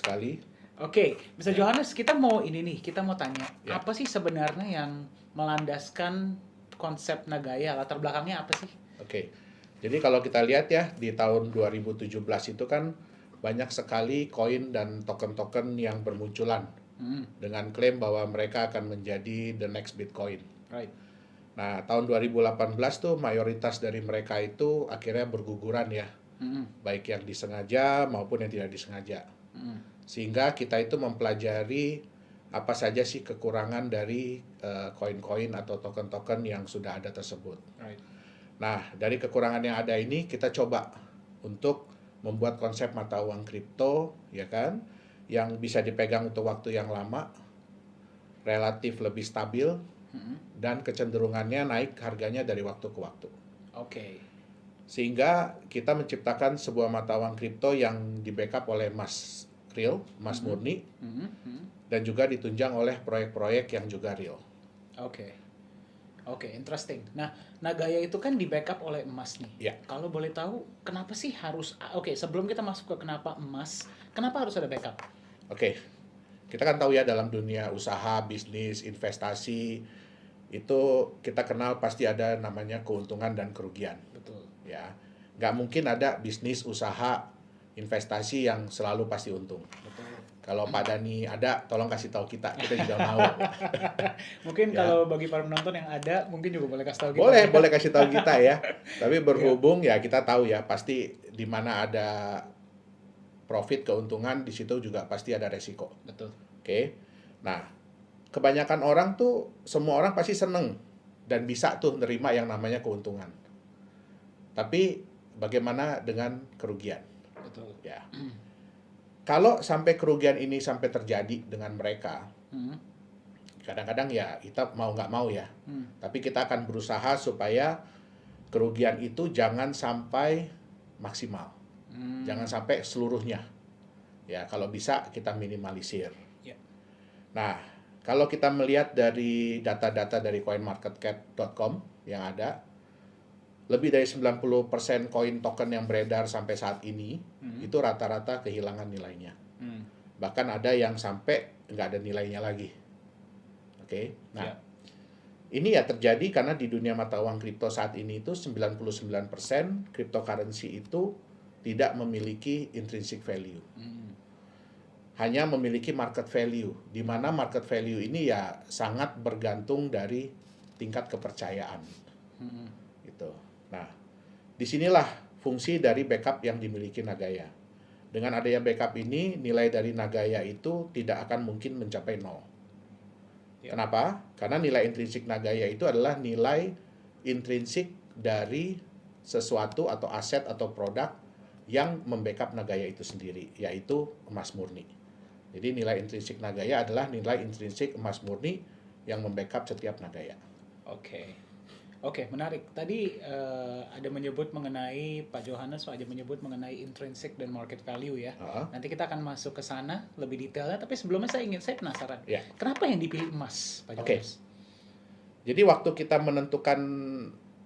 sekali. Oke, Mr. Ya, Johannes, kita mau ini nih, kita mau tanya, ya. apa sih sebenarnya yang melandaskan konsep Nagaya? Latar belakangnya apa sih? Oke. Jadi kalau kita lihat ya di tahun 2017 itu kan banyak sekali koin dan token-token yang bermunculan Hmm, dengan klaim bahwa mereka akan menjadi the next Bitcoin. right. Nah, tahun 2018 tuh mayoritas dari mereka itu akhirnya berguguran ya, Hmm, baik yang disengaja maupun yang tidak disengaja. hmm, Sehingga kita itu mempelajari apa saja sih kekurangan dari koin-koin atau token-token yang sudah ada tersebut. right. Nah, dari kekurangan yang ada ini kita coba untuk membuat konsep mata uang kripto, ya kan, yang bisa dipegang untuk waktu yang lama, relatif lebih stabil, Hmm, dan kecenderungannya naik harganya dari waktu ke waktu. oke. Sehingga kita menciptakan sebuah mata uang kripto yang di-backup oleh emas real, emas Hmm, murni, hmm, hmm, dan juga ditunjang oleh proyek-proyek yang juga real. oke. Oke, interesting. Nah, Nagaya itu kan di backup oleh emas nih. Ya, Kalau boleh tahu, kenapa sih harus... Oke, sebelum kita masuk ke kenapa emas, kenapa harus ada backup? oke. Kita kan tahu ya dalam dunia usaha, bisnis, investasi, itu kita kenal pasti ada namanya keuntungan dan kerugian. Betul. Ya, nggak mungkin ada bisnis, usaha, investasi yang selalu pasti untung. Betul. Kalau Pak Dani ada, tolong kasih tahu kita juga mau. Mungkin Ya, kalau bagi para penonton yang ada, mungkin juga boleh kasih tahu kita boleh, ya. boleh kasih tahu kita ya. Tapi Iya, berhubung ya kita tahu ya, pasti di mana ada profit, keuntungan, di situ juga pasti ada resiko. betul. Oke. Nah, kebanyakan orang tuh, semua orang pasti seneng dan bisa tuh nerima yang namanya keuntungan. Tapi bagaimana dengan kerugian? Betul. Ya. Kalau sampai kerugian ini sampai terjadi dengan mereka, Hmm, kadang-kadang ya kita mau nggak mau ya. hmm, Tapi kita akan berusaha supaya kerugian itu jangan sampai maksimal. Jangan hmm, sampai seluruhnya. Ya, kalau bisa kita minimalisir. ya. Nah, kalau kita melihat dari data-data dari coinmarketcap.com yang ada, lebih dari 90% koin token yang beredar sampai saat ini, Hmm, itu rata-rata kehilangan nilainya. hmm, Bahkan ada yang sampai nggak ada nilainya lagi. Oke, nah ya. ini ya terjadi karena di dunia mata uang kripto saat ini itu 99% cryptocurrency itu tidak memiliki intrinsic value. Hmm, Hanya memiliki market value, di mana market value ini ya sangat bergantung dari tingkat kepercayaan hmm, gitu. Nah, disinilah fungsi dari backup yang dimiliki Nagaya. Dengan adanya backup ini, nilai dari Nagaya itu tidak akan mungkin mencapai nol. ya. Kenapa? Karena nilai intrinsik Nagaya itu adalah nilai intrinsik dari sesuatu atau aset atau produk yang membackup Nagaya itu sendiri, yaitu emas murni. Jadi nilai intrinsik Nagaya adalah nilai intrinsik emas murni yang membackup setiap Nagaya. Oke. Oke, menarik. Tadi ada menyebut mengenai Pak Johannes, ada menyebut mengenai intrinsic dan market value ya. Ah, Nanti kita akan masuk ke sana lebih detailnya, tapi sebelumnya saya penasaran. ya, Kenapa yang dipilih emas, Pak oke. Johannes? Jadi waktu kita menentukan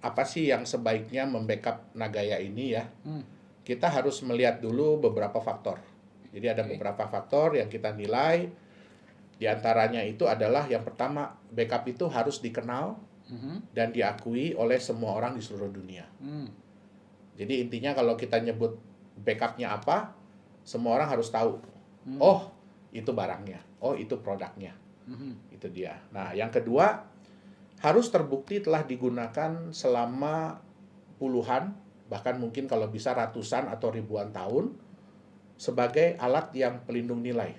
apa sih yang sebaiknya membackup Nagaya ini ya, Hmm, kita harus melihat dulu beberapa faktor. Jadi ada oke. beberapa faktor yang kita nilai. Di antaranya itu adalah yang pertama, backup itu harus dikenal Mhm, dan diakui oleh semua orang di seluruh dunia. hmm, Jadi intinya kalau kita nyebut backupnya apa, semua orang harus tahu. hmm, Oh, itu barangnya. Oh, itu produknya. mhm, Itu dia. Nah, yang kedua, harus terbukti telah digunakan selama puluhan, bahkan mungkin kalau bisa ratusan atau ribuan tahun sebagai alat yang pelindung nilai.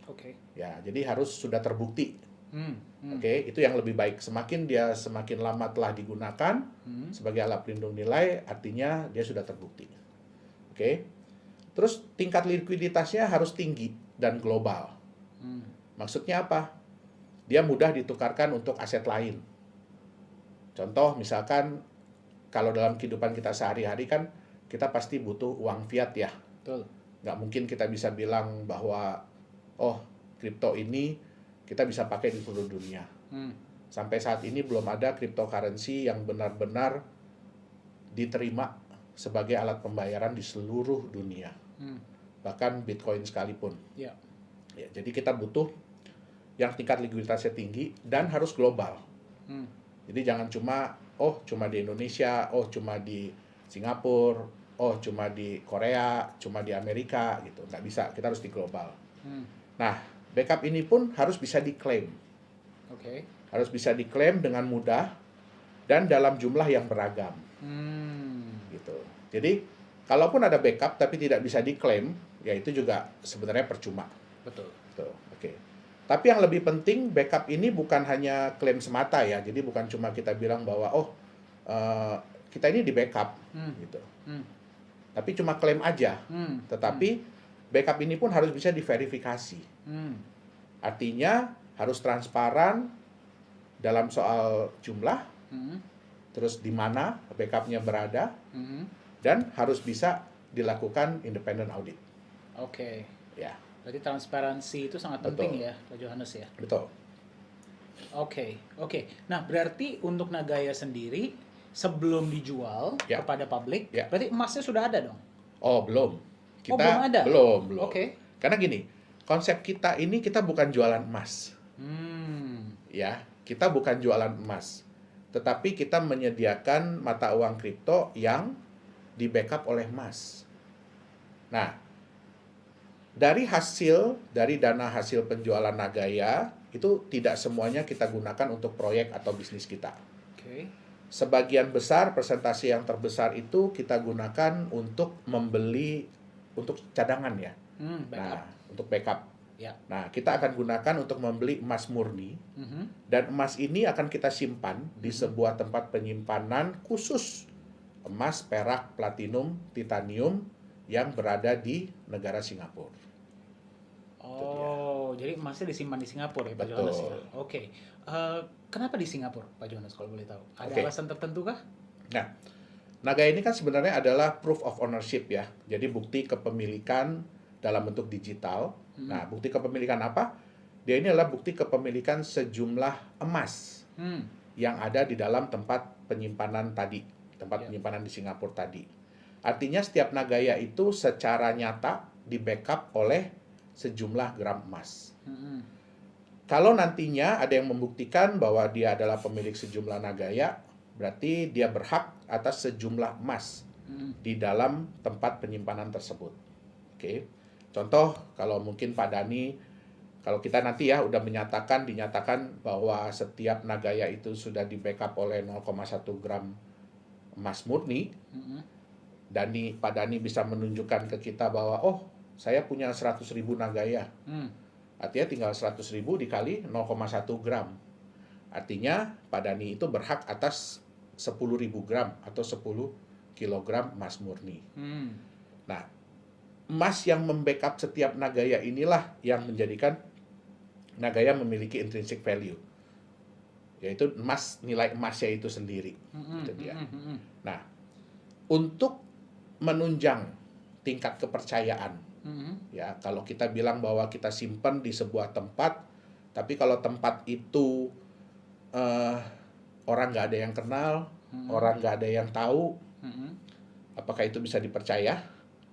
oke. Ya, jadi harus sudah terbukti. Hmm, hmm, Oke, itu yang lebih baik. Semakin dia semakin lama telah digunakan hmm, sebagai alat pelindung nilai, artinya dia sudah terbukti. Oke. Terus tingkat likuiditasnya harus tinggi dan global. hmm, Maksudnya apa? Dia mudah ditukarkan untuk aset lain. Contoh misalkan kalau dalam kehidupan kita sehari-hari kan kita pasti butuh uang fiat ya. betul. Nggak mungkin kita bisa bilang bahwa oh kripto ini kita bisa pakai di seluruh dunia. Hmm, Sampai saat ini belum ada cryptocurrency yang benar-benar diterima sebagai alat pembayaran di seluruh dunia. hmm, bahkan Bitcoin sekalipun. Ya. Ya, jadi kita butuh yang tingkat likuiditasnya tinggi dan harus global. Hmm. Jadi jangan cuma di Indonesia, cuma di Singapura, cuma di Korea, cuma di Amerika gitu. Nggak bisa, kita harus di global. Nah, backup ini pun harus bisa diklaim. Oke. Harus bisa diklaim dengan mudah dan dalam jumlah yang beragam. Gitu. Jadi, kalaupun ada backup tapi tidak bisa diklaim, ya itu juga sebenarnya percuma. Betul. Gitu. Oke. Tapi yang lebih penting, backup ini bukan hanya klaim semata ya. Jadi bukan cuma kita bilang bahwa kita ini di backup gitu. Tapi cuma klaim aja. Tetapi backup ini pun harus bisa diverifikasi. Artinya harus transparan dalam soal jumlah, terus di mana backupnya berada, dan harus bisa dilakukan independent audit. Oke. Ya. Berarti transparansi itu sangat Betul. penting ya, Pak Johannes ya. Betul. Oke. Nah, berarti untuk Nagaya sendiri sebelum dijual Ya. kepada publik, Ya. berarti emasnya sudah ada dong? Oh, belum. Kita belum ada? belum. Oke. Karena gini, konsep kita ini kita bukan jualan emas. Ya, kita bukan jualan emas. Tetapi kita menyediakan mata uang kripto yang di backup oleh emas. Nah, dari dana hasil penjualan Nagaya, itu tidak semuanya kita gunakan untuk proyek atau bisnis kita. Oke. Sebagian besar, persentase yang terbesar itu kita gunakan untuk membeli, untuk cadangan ya. Backup. Nah, untuk backup. Ya. Nah, kita akan gunakan untuk membeli emas murni. Dan emas ini akan kita simpan di sebuah tempat penyimpanan khusus emas, perak, platinum, titanium yang berada di negara Singapura. Oh, jadi emasnya disimpan di Singapura ya, Pak Betul. Johannes ya. Oke. Kenapa di Singapura, Pak Johannes, kalau boleh tahu? Ada Oke. alasan tertentu kah? Nah, Nagaya ini kan sebenarnya adalah proof of ownership ya. Jadi bukti kepemilikan dalam bentuk digital. Nah, bukti kepemilikan apa? Dia ini adalah bukti kepemilikan sejumlah emas yang ada di dalam tempat penyimpanan tadi, tempat penyimpanan di Singapura tadi. Artinya setiap Nagaya itu secara nyata di backup oleh sejumlah gram emas. Kalau nantinya ada yang membuktikan bahwa dia adalah pemilik sejumlah Nagaya, berarti dia berhak atas sejumlah emas di dalam tempat penyimpanan tersebut. Oke. Contoh, kalau mungkin Pak Dani, kalau kita nanti ya udah dinyatakan bahwa setiap Nagaya itu sudah di backup oleh 0,1 gram emas murni, Pak Dani bisa menunjukkan ke kita bahwa saya punya 100.000 Nagaya. Artinya tinggal 100.000 dikali 0,1 gram. Artinya Pak Dani itu berhak atas 10.000 gram atau 10 kilogram emas murni. Nah, emas yang membackup setiap Nagaya inilah yang menjadikan Nagaya memiliki intrinsic value. Yaitu nilai emasnya itu sendiri. Itu dia. Nah, untuk menunjang tingkat kepercayaan, ya kalau kita bilang bahwa kita simpan di sebuah tempat, tapi kalau tempat itu orang nggak ada yang kenal, orang nggak ada yang tahu, apakah itu bisa dipercaya?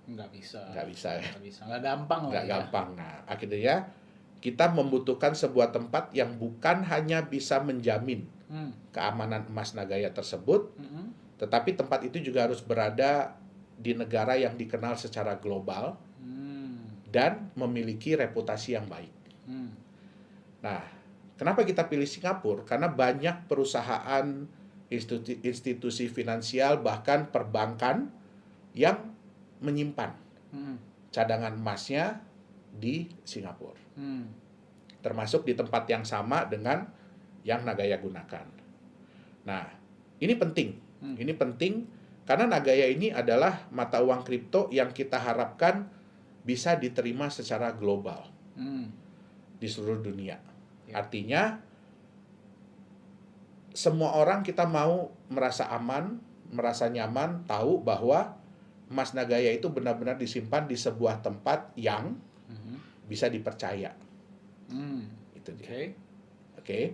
Nggak bisa. Nggak bisa ya. Nggak bisa. Nggak gampang lah Nggak ya. gampang. Nah, akhirnya kita membutuhkan sebuah tempat yang bukan hanya bisa menjamin keamanan emas Nagaya tersebut, tetapi tempat itu juga harus berada di negara yang dikenal secara global dan memiliki reputasi yang baik. Nah, kenapa kita pilih Singapura? Karena banyak perusahaan, institusi finansial, bahkan perbankan yang menyimpan cadangan emasnya di Singapura. Termasuk di tempat yang sama dengan yang Nagaya gunakan. Nah, ini penting. Ini penting karena Nagaya ini adalah mata uang kripto yang kita harapkan bisa diterima secara global di seluruh dunia. Artinya semua orang kita mau merasa aman, merasa nyaman, tahu bahwa emas Nagaya itu benar-benar disimpan di sebuah tempat yang bisa dipercaya. Itu dia. Oke.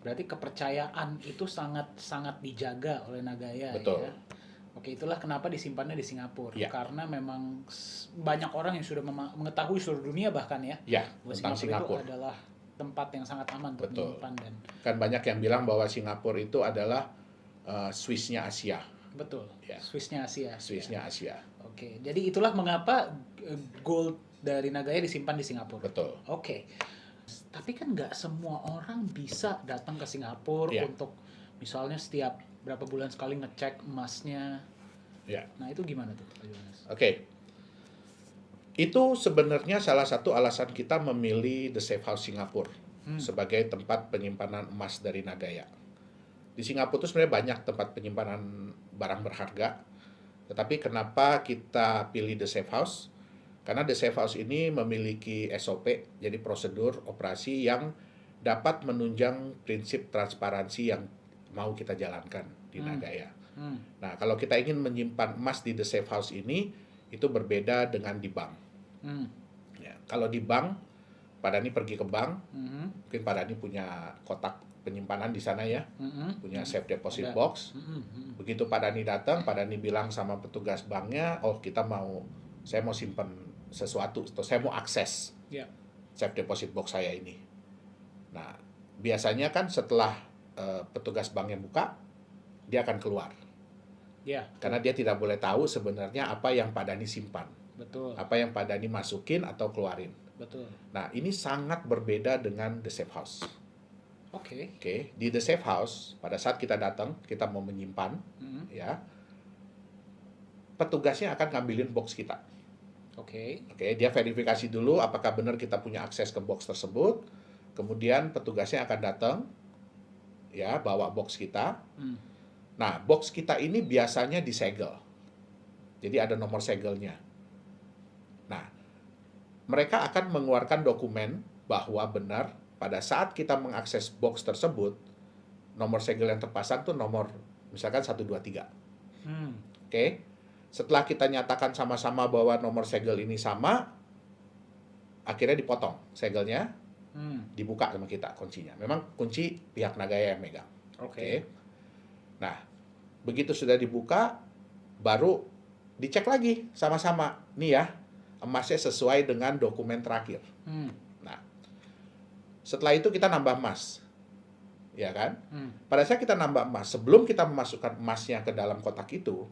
Berarti kepercayaan itu sangat dijaga oleh Nagaya. Betul. Ya. Oke, itulah kenapa disimpannya di Singapura. Ya. Karena memang banyak orang yang sudah mengetahui seluruh dunia bahkan ya, Ya, bahwa tentang Singapura Singapura. itu adalah tempat yang sangat aman untuk Betul. menyimpan dan Kan banyak yang bilang bahwa Singapura itu adalah Swiss-nya Asia. betul. Ya. Swiss-nya Asia. Swiss-nya Asia. Oke, jadi itulah mengapa gold dari Nagaya disimpan di Singapura. Betul. Oke, tapi kan nggak semua orang bisa datang ke Singapura Iya. untuk misalnya setiap berapa bulan sekali ngecek emasnya. Ya. Nah itu gimana tuh, Pak Yohanes? Oke. Itu sebenarnya salah satu alasan kita memilih The Safe House Singapura sebagai tempat penyimpanan emas dari Nagaya. Di Singapura itu sebenarnya banyak tempat penyimpanan barang berharga. Tetapi kenapa kita pilih The Safe House? Karena The Safe House ini memiliki SOP, jadi prosedur operasi yang dapat menunjang prinsip transparansi yang mau kita jalankan di Nagaya. Nah, kalau kita ingin menyimpan emas di The Safe House ini, itu berbeda dengan di bank. Ya, kalau di bank, Pak Dhani pergi ke bank, mungkin Pak Dhani punya kotak penyimpanan di sana ya, punya safe deposit Ada. box. Begitu Pak Dhani datang, Pak Dhani bilang sama petugas banknya, oh saya mau simpan sesuatu, atau saya mau akses Ya. safe deposit box saya ini. Nah, biasanya kan setelah petugas banknya buka, dia akan keluar. Ya, Karena dia tidak boleh tahu sebenarnya apa yang Pak Dhani simpan, betul, apa yang Pak Dhani masukin atau keluarin. betul. Nah, ini sangat berbeda dengan The Safe House. Oke. Oke, di The Safe House, pada saat kita datang, kita mau menyimpan, ya, petugasnya akan ngambilin box kita. Oke. Oke, dia verifikasi dulu apakah benar kita punya akses ke box tersebut. Kemudian petugasnya akan datang, ya, bawa box kita. Nah, box kita ini biasanya disegel. Jadi ada nomor segelnya. Nah, mereka akan mengeluarkan dokumen bahwa benar pada saat kita mengakses box tersebut, nomor segel yang terpasang tuh nomor misalkan 123. Oke. Setelah kita nyatakan sama-sama bahwa nomor segel ini sama, akhirnya dipotong segelnya, dibuka sama kita kuncinya. Memang kunci pihak Nagaya yang megang. Oke. Nah, begitu sudah dibuka, baru dicek lagi sama-sama. Nih ya, emasnya sesuai dengan dokumen terakhir. Nah, setelah itu kita nambah emas. Ya kan? Pada saat kita nambah emas, sebelum kita memasukkan emasnya ke dalam kotak itu,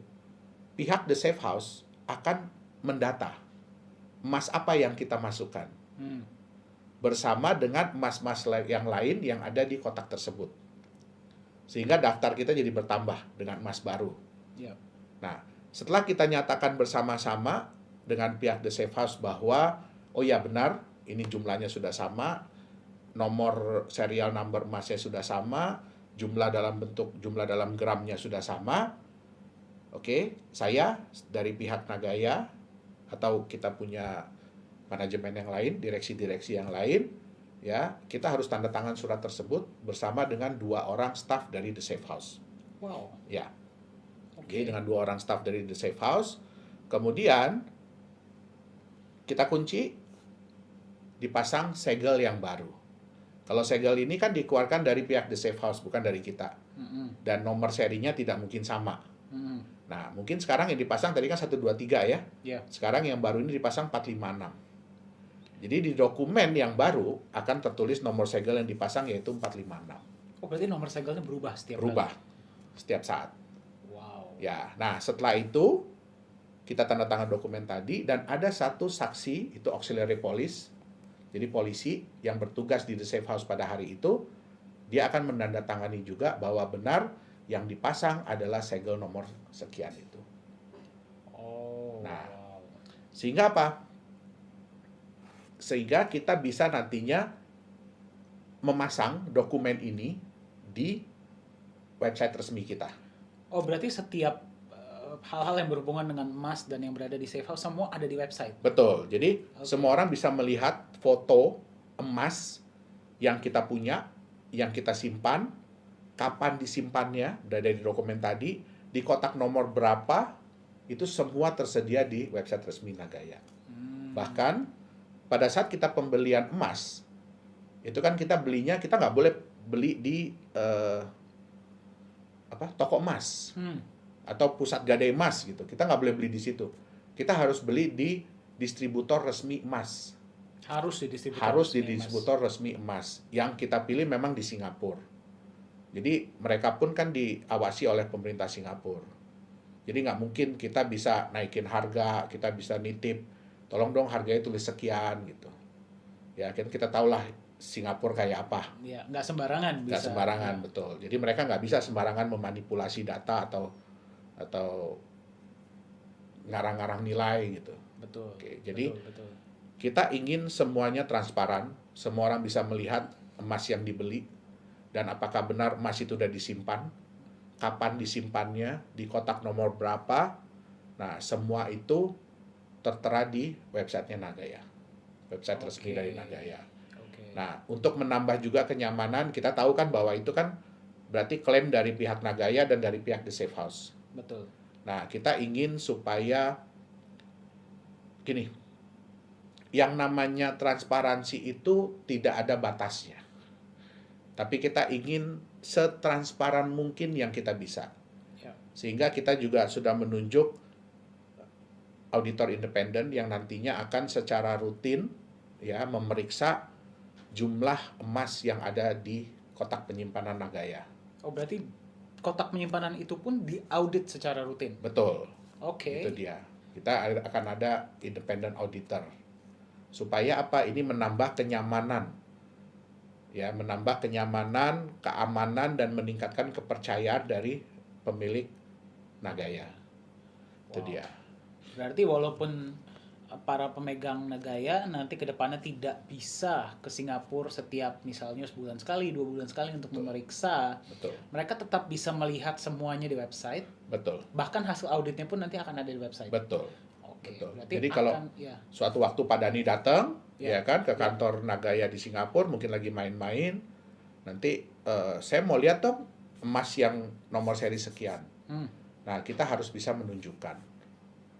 pihak The Safe House akan mendata emas apa yang kita masukkan. Bersama dengan emas-emas yang lain yang ada di kotak tersebut. Sehingga daftar kita jadi bertambah dengan emas baru. Ya. Nah, setelah kita nyatakan bersama-sama dengan pihak The Safe House bahwa, oh ya benar, ini jumlahnya sudah sama, nomor serial number emasnya sudah sama, jumlah dalam gramnya sudah sama. Oke, saya dari pihak Nagaya atau kita punya manajemen yang lain, direksi-direksi yang lain, ya, kita harus tanda tangan surat tersebut bersama dengan 2 orang staf dari The Safe House. Wow. Ya. Oke. Oke, dengan 2 orang staf dari The Safe House. Kemudian kita kunci, dipasang segel yang baru. Kalau segel ini kan dikeluarkan dari pihak The Safe House, bukan dari kita. Dan nomor serinya tidak mungkin sama. Nah, mungkin sekarang yang dipasang tadi kan 123 ya. Ya. Sekarang yang baru ini dipasang 456. Jadi di dokumen yang baru akan tertulis nomor segel yang dipasang yaitu 456. Oh, berarti nomor segelnya berubah setiap Berubah kali? setiap saat. Wow. Ya, nah setelah itu kita tanda tangan dokumen tadi dan ada satu saksi, itu auxiliary police. Jadi polisi yang bertugas di The Safe House pada hari itu, dia akan menandatangani juga bahwa benar yang dipasang adalah segel nomor sekian itu. Oh. Nah, wow. Sehingga apa? Sehingga kita bisa nantinya memasang dokumen ini di website resmi kita. Oh, berarti setiap hal-hal yang berhubungan dengan emas dan yang berada di Safe House semua ada di website. Betul. Jadi Oke. semua orang bisa melihat foto emas yang kita punya, yang kita simpan, kapan disimpannya, dari dokumen tadi, di kotak nomor berapa, itu semua tersedia di website resmi Nagaya. Bahkan pada saat kita pembelian emas, itu kan kita belinya, kita nggak boleh beli di toko emas. atau pusat gadai emas gitu. Kita nggak boleh beli di situ. Kita harus beli di distributor resmi emas. Harus di distributor Harus di resmi emas. distributor resmi emas. Yang kita pilih memang di Singapura. Jadi mereka pun kan diawasi oleh pemerintah Singapura. Jadi nggak mungkin kita bisa naikin harga, kita bisa nitip, tolong dong harganya tulis sekian gitu. Ya kan kita tahulah Singapura kayak apa. Ya, nggak sembarangan bisa. Nggak sembarangan, Ya, betul. Jadi mereka nggak bisa sembarangan memanipulasi data atau ngarang-ngarang nilai gitu. betul. Oke, jadi betul. kita ingin semuanya transparan, semua orang bisa melihat emas yang dibeli dan apakah benar emas itu sudah disimpan, kapan disimpannya, di kotak nomor berapa. Nah, semua itu tertera di websitenya Nagaya, website resmi dari Nagaya. Oke. Nah, untuk menambah juga kenyamanan, kita tahu kan bahwa itu kan berarti klaim dari pihak Nagaya dan dari pihak The Safe House. Betul. Nah, kita ingin supaya gini, yang namanya transparansi itu tidak ada batasnya. Tapi kita ingin setransparan mungkin yang kita bisa. Ya. Sehingga kita juga sudah menunjuk auditor independen yang nantinya akan secara rutin ya memeriksa jumlah emas yang ada di kotak penyimpanan Nagaya. Oh, berarti kotak penyimpanan itu pun diaudit secara rutin. Betul. Oke. Itu dia. Kita akan ada independent auditor. Supaya apa? Ini menambah kenyamanan. Ya, menambah kenyamanan, keamanan dan meningkatkan kepercayaan dari pemilik Nagaya. Itu Wow. dia. Berarti walaupun para pemegang Nagaya nanti ke depannya tidak bisa ke Singapura setiap misalnya sebulan sekali, 2 bulan sekali untuk memeriksa, Betul. mereka tetap bisa melihat semuanya di website, Betul. bahkan hasil auditnya pun nanti akan ada di website. Betul. Oke. Betul. Berarti Jadi kalau ya, suatu waktu Pak Dani datang, Ya. ya kan, ke kantor Nagaya di Singapura, mungkin lagi main-main, nanti saya mau lihat dong emas yang nomor seri sekian. Nah, kita harus bisa menunjukkan.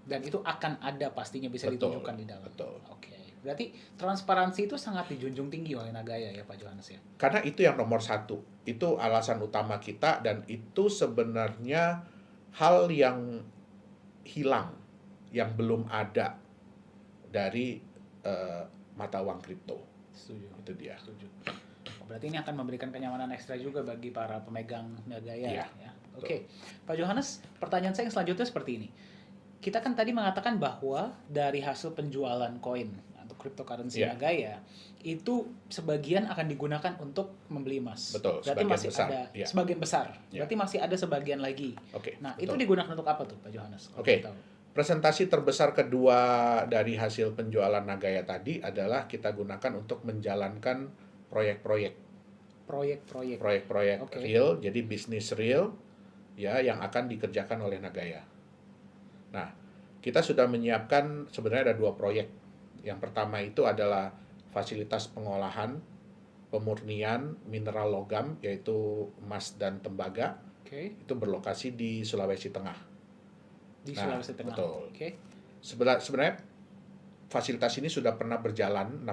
dan itu akan ada pastinya bisa Betul, ditunjukkan di dalam. betul. Oke. Berarti transparansi itu sangat dijunjung tinggi oleh Nagaya ya Pak Johannes ya. Karena itu yang nomor satu. Itu alasan utama kita dan itu sebenarnya hal yang hilang, yang belum ada dari mata uang kripto. Setuju. Itu dia. Setuju. Oh, berarti ini akan memberikan kenyamanan ekstra juga bagi para pemegang Nagaya. Iya, Ya. Oke, Pak Johannes, pertanyaan saya yang selanjutnya seperti ini. Kita kan tadi mengatakan bahwa dari hasil penjualan koin atau cryptocurrency Iya. Nagaya itu sebagian akan digunakan untuk membeli emas. Betul, Berarti sebagian masih besar, ada iya. sebagian besar. Iya. Berarti masih ada sebagian lagi. Oke, Nah, betul. itu digunakan untuk apa tuh, Pak Johannes? Kalau Oke. kita tahu? Presentasi terbesar kedua dari hasil penjualan Nagaya tadi adalah kita gunakan untuk menjalankan proyek-proyek Proyek-proyek. Oke. real, jadi bisnis real ya yang akan dikerjakan oleh Nagaya. Nah, kita sudah menyiapkan sebenarnya ada 2 proyek. Yang pertama itu adalah fasilitas pengolahan, pemurnian mineral logam yaitu emas dan tembaga. Oke. Itu berlokasi di Sulawesi Tengah. Di Nah, Sulawesi Tengah. betul. Oke. Sebenarnya fasilitas ini sudah pernah berjalan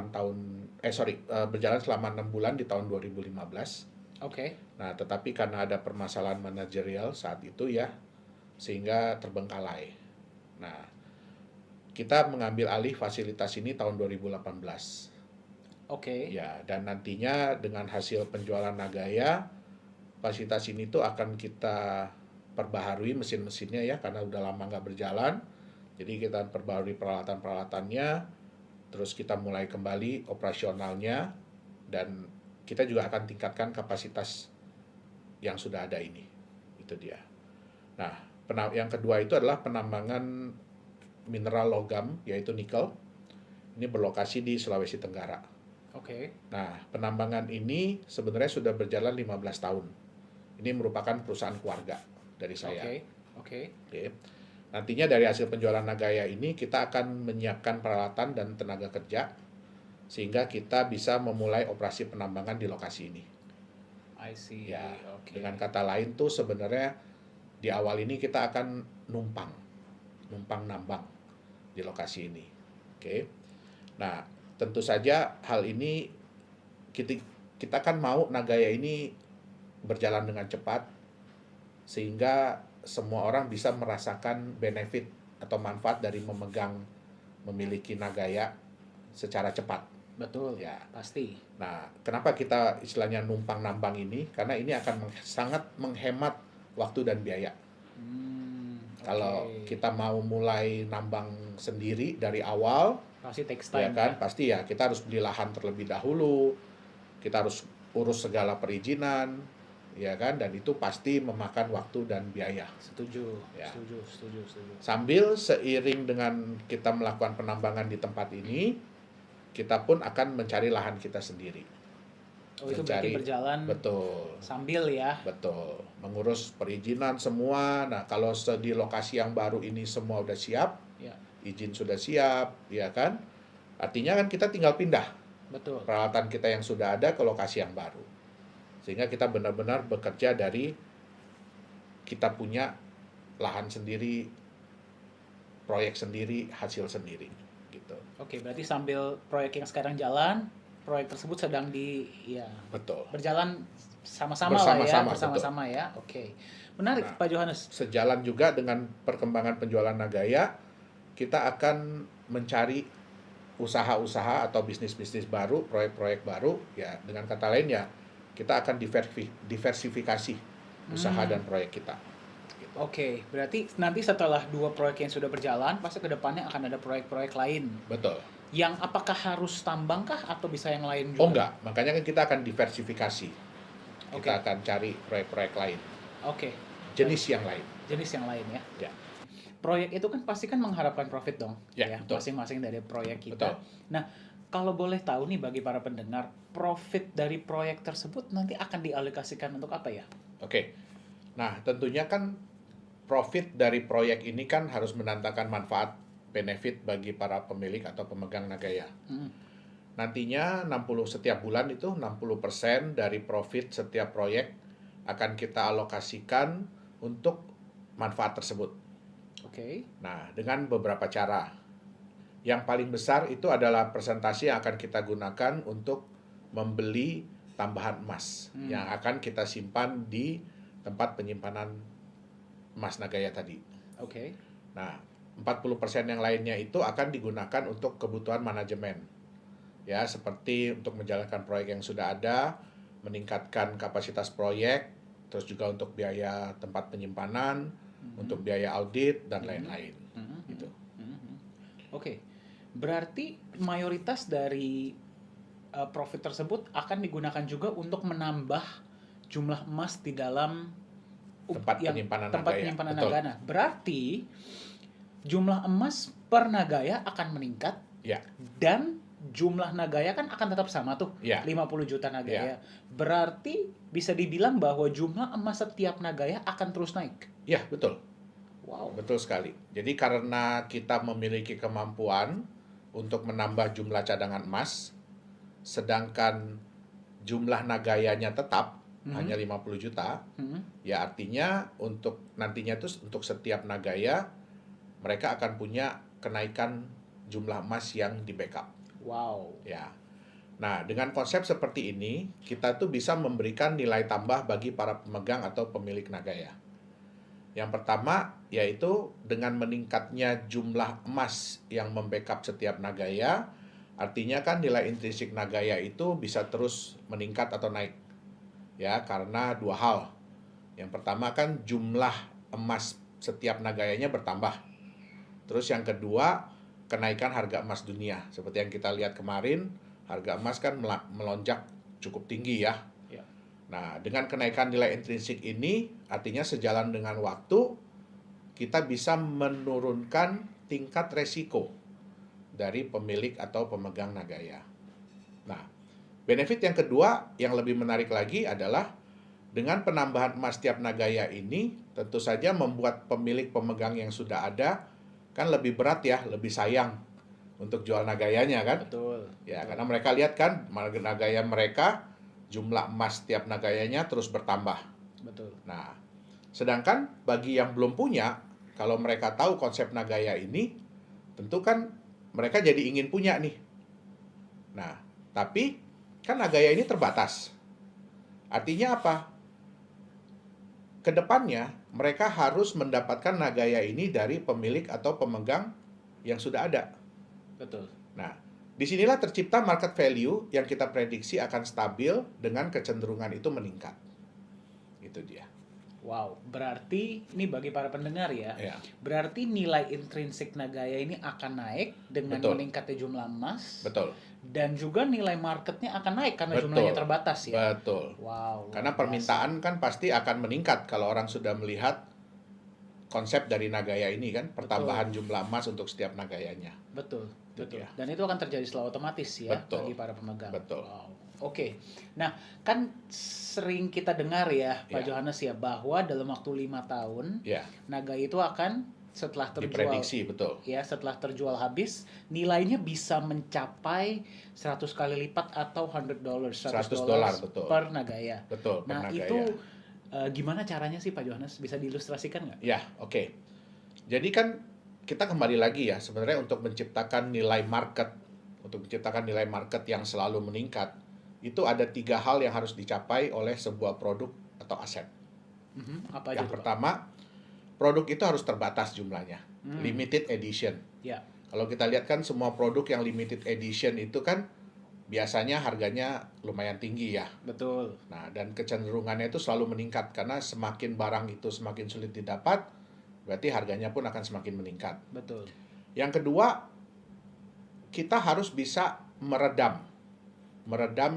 berjalan selama 6 bulan di tahun 2015. Oke. Nah, tetapi karena ada permasalahan manajerial saat itu ya, sehingga terbengkalai. Nah, kita mengambil alih fasilitas ini tahun 2018. Oke. Ya, dan nantinya dengan hasil penjualan Nagaya, fasilitas ini tuh akan kita perbaharui mesin-mesinnya ya, karena udah lama nggak berjalan. Jadi kita perbaharui peralatan-peralatannya, terus kita mulai kembali operasionalnya, dan kita juga akan tingkatkan kapasitas yang sudah ada ini. Itu dia. Nah, yang kedua itu adalah penambangan mineral logam, yaitu nikel. Ini berlokasi di Sulawesi Tenggara. Oke. Nah, penambangan ini sebenarnya sudah berjalan 15 tahun. Ini merupakan perusahaan keluarga dari saya. Oke. Oke. Nantinya dari hasil penjualan Nagaya ini kita akan menyiapkan peralatan dan tenaga kerja sehingga kita bisa memulai operasi penambangan di lokasi ini. I see. Ya, Oke. dengan kata lain tuh sebenarnya di awal ini kita akan numpang nambang di lokasi ini. Oke. Nah, tentu saja hal ini kita kan mau Nagaya ini berjalan dengan cepat sehingga semua orang bisa merasakan benefit atau manfaat dari memiliki Nagaya secara cepat. Betul. Ya. Pasti. Nah, kenapa kita istilahnya numpang nambang ini? Karena ini akan sangat menghemat waktu dan biaya. Kalau Oke. kita mau mulai nambang sendiri dari awal, Pasti takes ya time kan, pasti ya kita harus beli lahan terlebih dahulu, kita harus urus segala perizinan, ya kan, dan itu pasti memakan waktu dan biaya. Setuju. Ya. Setuju. Sambil seiring dengan kita melakukan penambangan di tempat ini, kita pun akan mencari lahan kita sendiri. Oh, itu berarti berjalan Betul. sambil ya. Betul. Mengurus perizinan semua. Nah, kalau di lokasi yang baru ini semua udah siap, Ya. izin sudah siap, ya kan? Artinya kan kita tinggal pindah Betul. peralatan kita yang sudah ada ke lokasi yang baru. Sehingga kita benar-benar bekerja dari kita punya lahan sendiri, proyek sendiri, hasil sendiri, gitu. Oke, berarti sambil proyek yang sekarang jalan, proyek tersebut sedang Betul. berjalan sama-sama lah ya, Bersama-sama, bersama-sama ya. Oke. Menarik, Nah, Pak Johannes. Sejalan juga dengan perkembangan penjualan Nagaya, kita akan mencari usaha-usaha atau bisnis-bisnis baru, proyek-proyek baru, ya dengan kata lain ya, kita akan diversifikasi usaha dan proyek kita. Gitu. Oke, berarti nanti setelah 2 proyek yang sudah berjalan, pasti kedepannya akan ada proyek-proyek lain. Betul. Yang apakah harus tambang kah atau bisa yang lain juga? Oh enggak, makanya kan kita akan diversifikasi. Kita Oke. akan cari proyek-proyek lain, Oke, jenis yang lain. jenis yang lain ya. Ya. Proyek itu kan pasti kan mengharapkan profit dong, Ya, betul. masing-masing dari proyek Betul. kita. Nah, kalau boleh tahu nih bagi para pendengar, profit dari proyek tersebut nanti akan dialokasikan untuk apa ya? Oke. Nah, tentunya kan profit dari proyek ini kan harus mendatangkan manfaat benefit bagi para pemilik atau pemegang Nagaya. Nantinya 60 setiap bulan itu 60% dari profit setiap proyek akan kita alokasikan untuk manfaat tersebut. Oke. Nah, dengan beberapa cara. Yang paling besar itu adalah presentasi yang akan kita gunakan untuk membeli tambahan emas yang akan kita simpan di tempat penyimpanan emas Nagaya tadi. Oke. Nah, 40% yang lainnya itu akan digunakan untuk kebutuhan manajemen. Ya, seperti untuk menjalankan proyek yang sudah ada, meningkatkan kapasitas proyek, terus juga untuk biaya tempat penyimpanan, untuk biaya audit dan lain-lain. Gitu. Oke. Berarti mayoritas dari profit tersebut akan digunakan juga untuk menambah jumlah emas di dalam Tempat penyimpanan tempat Nagaya. penyimpanan Betul. Nagana. Berarti jumlah emas per Nagaya akan meningkat Ya, dan jumlah Nagaya kan akan tetap sama tuh, Ya. 50 juta Nagaya. Berarti bisa dibilang bahwa jumlah emas setiap Nagaya akan terus naik. ya betul. Wow. Betul sekali. Jadi karena kita memiliki kemampuan untuk menambah jumlah cadangan emas, sedangkan jumlah Nagayanya tetap hanya 50 juta, ya artinya untuk nantinya itu untuk setiap Nagaya mereka akan punya kenaikan jumlah emas yang di backup. Wow. Ya. Nah, dengan konsep seperti ini, kita tuh bisa memberikan nilai tambah bagi para pemegang atau pemilik Nagaya. Yang pertama, yaitu dengan meningkatnya jumlah emas yang membackup setiap Nagaya, artinya kan nilai intrinsik Nagaya itu bisa terus meningkat atau naik. Ya, karena dua hal. Yang pertama kan jumlah emas setiap Nagayanya bertambah. Terus yang kedua, kenaikan harga emas dunia. Seperti yang kita lihat kemarin, harga emas kan melonjak cukup tinggi ya. Ya. Nah, dengan kenaikan nilai intrinsik ini, artinya sejalan dengan waktu, kita bisa menurunkan tingkat resiko dari pemilik atau pemegang Nagaya. Nah, benefit yang kedua yang lebih menarik lagi adalah dengan penambahan emas tiap Nagaya ini, tentu saja membuat pemilik pemegang yang sudah ada kan lebih berat ya, lebih sayang untuk jual Nagayanya kan. Betul. Ya, karena mereka lihat kan Nagaya mereka jumlah emas tiap Nagayanya terus bertambah. Betul. Nah, sedangkan bagi yang belum punya, kalau mereka tahu konsep Nagaya ini, tentu kan mereka jadi ingin punya nih. Nah, tapi kan Nagaya ini terbatas. Artinya apa? kedepannya mereka harus mendapatkan Nagaya ini dari pemilik atau pemegang yang sudah ada. Betul. Nah, disinilah tercipta market value yang kita prediksi akan stabil dengan kecenderungan itu meningkat. Itu dia. Wow, berarti ini bagi para pendengar ya. Ya. Berarti nilai intrinsik Nagaya ini akan naik dengan Betul. meningkatnya jumlah emas. Betul. Dan juga nilai marketnya akan naik karena Betul. jumlahnya terbatas ya. Betul. Wow. luar Karena biasa. permintaan kan pasti akan meningkat kalau orang sudah melihat konsep dari Nagaya ini kan, pertambahan jumlah emas untuk setiap Nagayanya. Betul. Itu Betul. dia. Dan itu akan terjadi secara otomatis ya Betul. bagi para pemegang. Betul. Wow. Oke. Nah, kan sering kita dengar ya, Pak Ya. Johannes ya, bahwa dalam waktu 5 tahun Ya, Nagaya itu akan setelah terjual diprediksi betul. ya, setelah terjual habis, nilainya bisa mencapai 100 kali lipat atau $100, $100 betul. per Nagaya. Betul, per Nah, Nagaya. itu gimana caranya sih Pak Johannes? Bisa diilustrasikan nggak? Ya, oke. Jadi kan kita kembali lagi ya, sebenarnya untuk menciptakan nilai market, yang selalu meningkat, itu ada 3 hal yang harus dicapai oleh sebuah produk atau aset. Apa aja Yang tuh, Pak? pertama, produk itu harus terbatas jumlahnya, limited edition. Ya, Kalau kita lihat kan semua produk yang limited edition itu kan biasanya harganya lumayan tinggi ya. betul. Nah, dan kecenderungannya itu selalu meningkat karena semakin barang itu semakin sulit didapat, berarti harganya pun akan semakin meningkat. Betul. Yang kedua, kita harus bisa meredam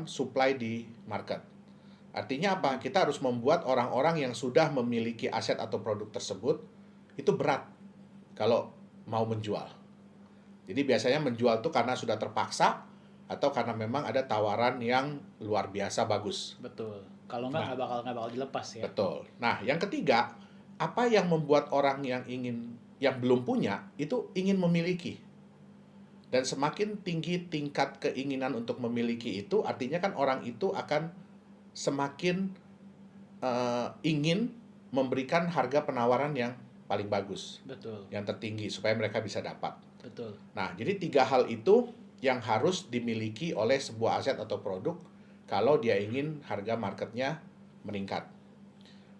supply di market. Artinya apa? Kita harus membuat orang-orang yang sudah memiliki aset atau produk tersebut itu berat kalau mau menjual. Jadi biasanya menjual itu karena sudah terpaksa atau karena memang ada tawaran yang luar biasa bagus. Betul. Kalau nggak bakal dilepas ya. Betul. Nah, yang ketiga, apa yang membuat orang yang belum punya itu ingin memiliki? Dan semakin tinggi tingkat keinginan untuk memiliki itu, artinya kan orang itu akan semakin ingin memberikan harga penawaran yang paling bagus, Betul. yang tertinggi, supaya mereka bisa dapat. Betul. Nah, jadi 3 hal itu yang harus dimiliki oleh sebuah aset atau produk kalau dia ingin harga marketnya meningkat.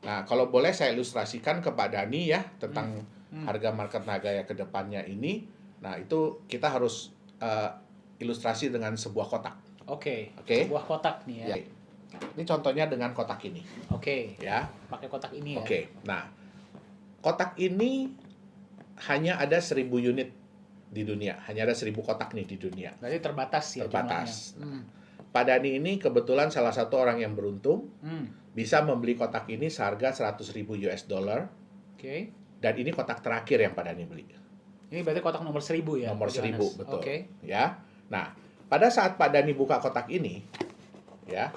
Nah, kalau boleh saya ilustrasikan ke Pak Dhani ya tentang harga market Nagaya ke depannya ini. Nah, itu kita harus ilustrasi dengan sebuah kotak. Oke. Oke. Sebuah kotak nih ya. Ya. Ini contohnya dengan kotak ini, Oke. ya. Pakai kotak ini ya. Oke. Nah, kotak ini hanya ada 1000 unit di dunia. Hanya ada 1000 kotak nih di dunia. Berarti terbatas ya Terbatas. jumlahnya. Pak Dhani ini kebetulan salah satu orang yang beruntung Hmm. bisa membeli kotak ini seharga 100.000 US dollar. Oke. Dan ini kotak terakhir yang Pak Dhani beli. Ini berarti kotak nomor 1000 ya. Nomor Pak 1000, Johannes? betul. Oke. Ya. Nah, pada saat Pak Dhani buka kotak ini, ya,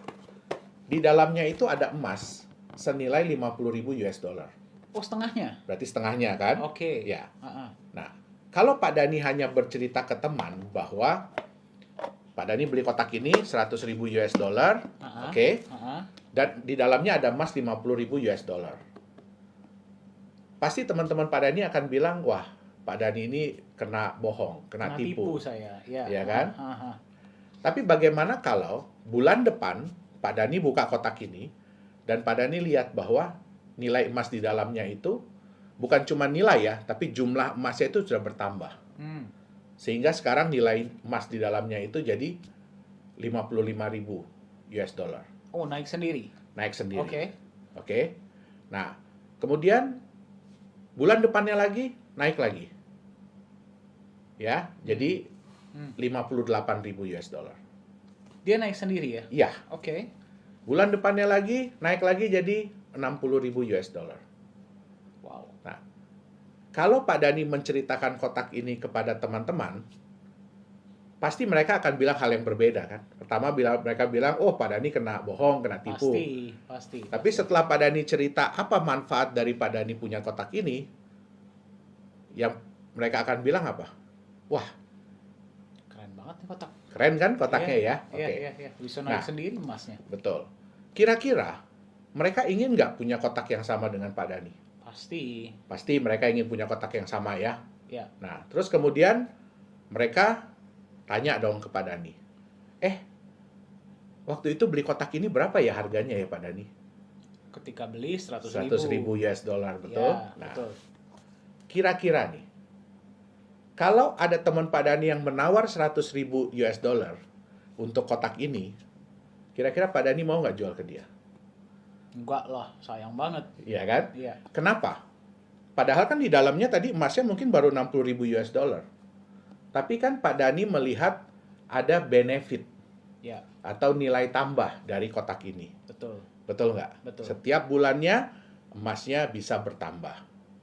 di dalamnya itu ada emas senilai 50.000 US dollar. Oh, setengahnya. Berarti setengahnya kan? Oke. Ya. Ah, ah. Nah, kalau Pak Dhani hanya bercerita ke teman bahwa Pak Dhani beli kotak ini 100.000 US dollar, Ah, ah. oke, Ah, ah. dan di dalamnya ada emas 50.000 US dollar. Pasti teman-teman Pak Dhani akan bilang, wah, Pak Dhani ini kena bohong, kena tipu. saya. Ya. Ya kan? Ah, ah, ah. Tapi bagaimana kalau bulan depan Pak Dhani buka kotak ini dan Pak Dhani lihat bahwa nilai emas di dalamnya itu bukan cuma nilai ya, tapi jumlah emasnya itu sudah bertambah. Hmm. Sehingga sekarang nilai emas di dalamnya itu jadi 55.000 US dollar. Oh, naik sendiri. Naik sendiri. Oke. Oke. Nah, kemudian bulan depannya lagi naik lagi. Ya, jadi 58.000 US dollar. Dia naik sendiri ya. Iya. Oke. Bulan depannya lagi naik lagi jadi 60.000 US dollar. Wow. Nah, kalau Pak Dhani menceritakan kotak ini kepada teman-teman, pasti mereka akan bilang hal yang berbeda kan. Pertama mereka bilang, oh Pak Dhani kena bohong, kena tipu. Pasti. Tapi setelah Pak Dhani cerita apa manfaat dari Pak Dhani punya kotak ini, yang mereka akan bilang apa? Wah, Keren banget nih kotak. keren kan kotaknya ya? Iya, Oke, iya. Bisa naik Nah. sendiri emasnya. betul. Kira-kira mereka ingin nggak punya kotak yang sama dengan Pak Dhani? Pasti. Pasti mereka ingin punya kotak yang sama ya. Ya. Nah, terus kemudian mereka tanya dong ke Pak Dhani. Waktu itu beli kotak ini berapa ya harganya ya Pak Dhani? Ketika beli 100 100.000 US dollar, betul? Ya, Nah, betul. kira-kira nih, kalau ada teman Pak Dhani yang menawar 100.000 US dollar untuk kotak ini, kira-kira Pak Dhani mau nggak jual ke dia? Enggak lah, sayang banget. Iya kan? Iya. Kenapa? Padahal kan di dalamnya tadi emasnya mungkin baru 60.000 US dollar. Tapi kan Pak Dhani melihat ada benefit Ya, atau nilai tambah dari kotak ini. betul. Betul nggak? Betul. Setiap bulannya emasnya bisa bertambah.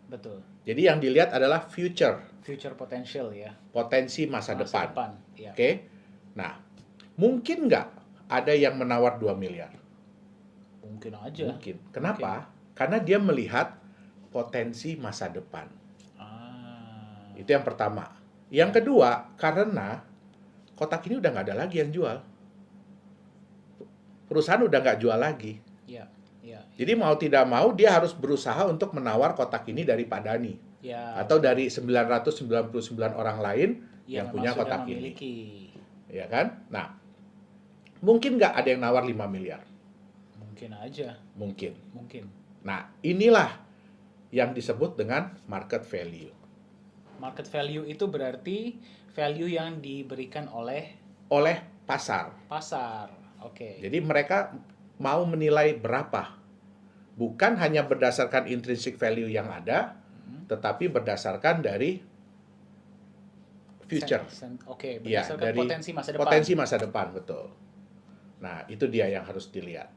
Betul. Jadi yang dilihat adalah future, Future potential ya. potensi masa depan. Ya. Oke? Nah, mungkin nggak ada yang menawar 2 miliar? Mungkin aja. Mungkin. Kenapa? Karena dia melihat potensi masa depan. Ah. Itu yang pertama. Yang kedua, karena kotak ini udah nggak ada lagi yang jual. Perusahaan udah nggak jual lagi. Ya. Ya. Jadi mau tidak mau dia harus berusaha untuk menawar kotak ini dari Pak Dhani. Ya. Atau dari 999 orang lain yang punya memang sudah kotak ini. memiliki. Ya kan? Nah, mungkin nggak ada yang nawar 5 miliar? Mungkin aja. Mungkin. Mungkin. Nah, inilah yang disebut dengan market value. Market value itu berarti value yang diberikan oleh Oleh pasar. pasar. Oke. Jadi mereka mau menilai berapa. Bukan hanya berdasarkan intrinsic value yang ada, tetapi berdasarkan dari future. Oke, Ya, berdasarkan dari potensi masa depan. potensi masa depan, betul. Nah, itu dia yang harus dilihat.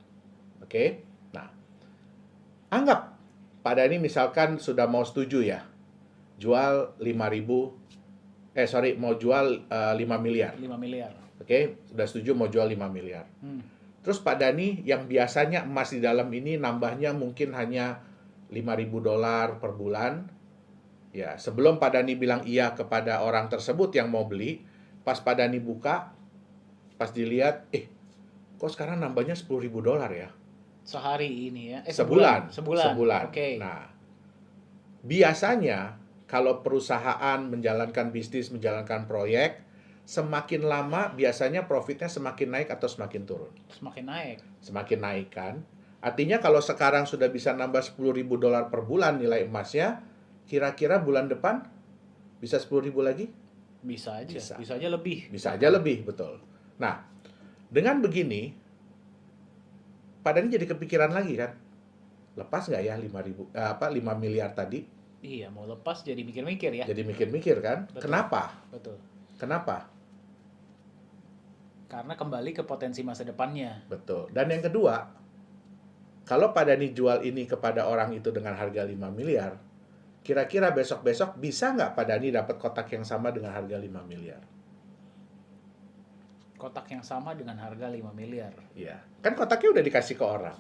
Oke? Nah, anggap Pak Dhani misalkan sudah mau setuju ya, jual 5.000, mau jual 5 miliar. 5 miliar. Oke, sudah setuju mau jual 5 miliar. Terus Pak Dhani yang biasanya emas di dalam ini nambahnya mungkin hanya 5.000 dolar per bulan. Ya, sebelum Pak Dhani bilang iya kepada orang tersebut yang mau beli, pas Pak Dhani buka, pas dilihat, kok sekarang nambahnya 10.000 dolar ya? Sehari ini ya? Sebulan. Sebulan. Oke. Nah, biasanya kalau perusahaan menjalankan bisnis, menjalankan proyek, semakin lama biasanya profitnya semakin naik atau semakin turun? Semakin naik. Semakin naik kan? Artinya kalau sekarang sudah bisa nambah 10.000 dolar per bulan nilai emasnya, kira-kira bulan depan bisa 10.000 lagi? Bisa aja. Bisa. Bisa aja lebih. Bisa aja lebih, betul. Nah, dengan begini, Pak Dhani jadi kepikiran lagi kan? Lepas nggak ya 5 miliar tadi? Iya, mau lepas jadi mikir-mikir ya. Jadi mikir-mikir kan? Betul. Kenapa? Betul. Kenapa? Karena kembali ke potensi masa depannya. Betul. Dan yang kedua, kalau Pak Dhani jual ini kepada orang itu dengan harga 5 miliar, kira-kira besok-besok bisa nggak Pak Dhani dapat kotak yang sama dengan harga 5 miliar? Kotak yang sama dengan harga 5 miliar. Iya. Kan kotaknya udah dikasih ke orang.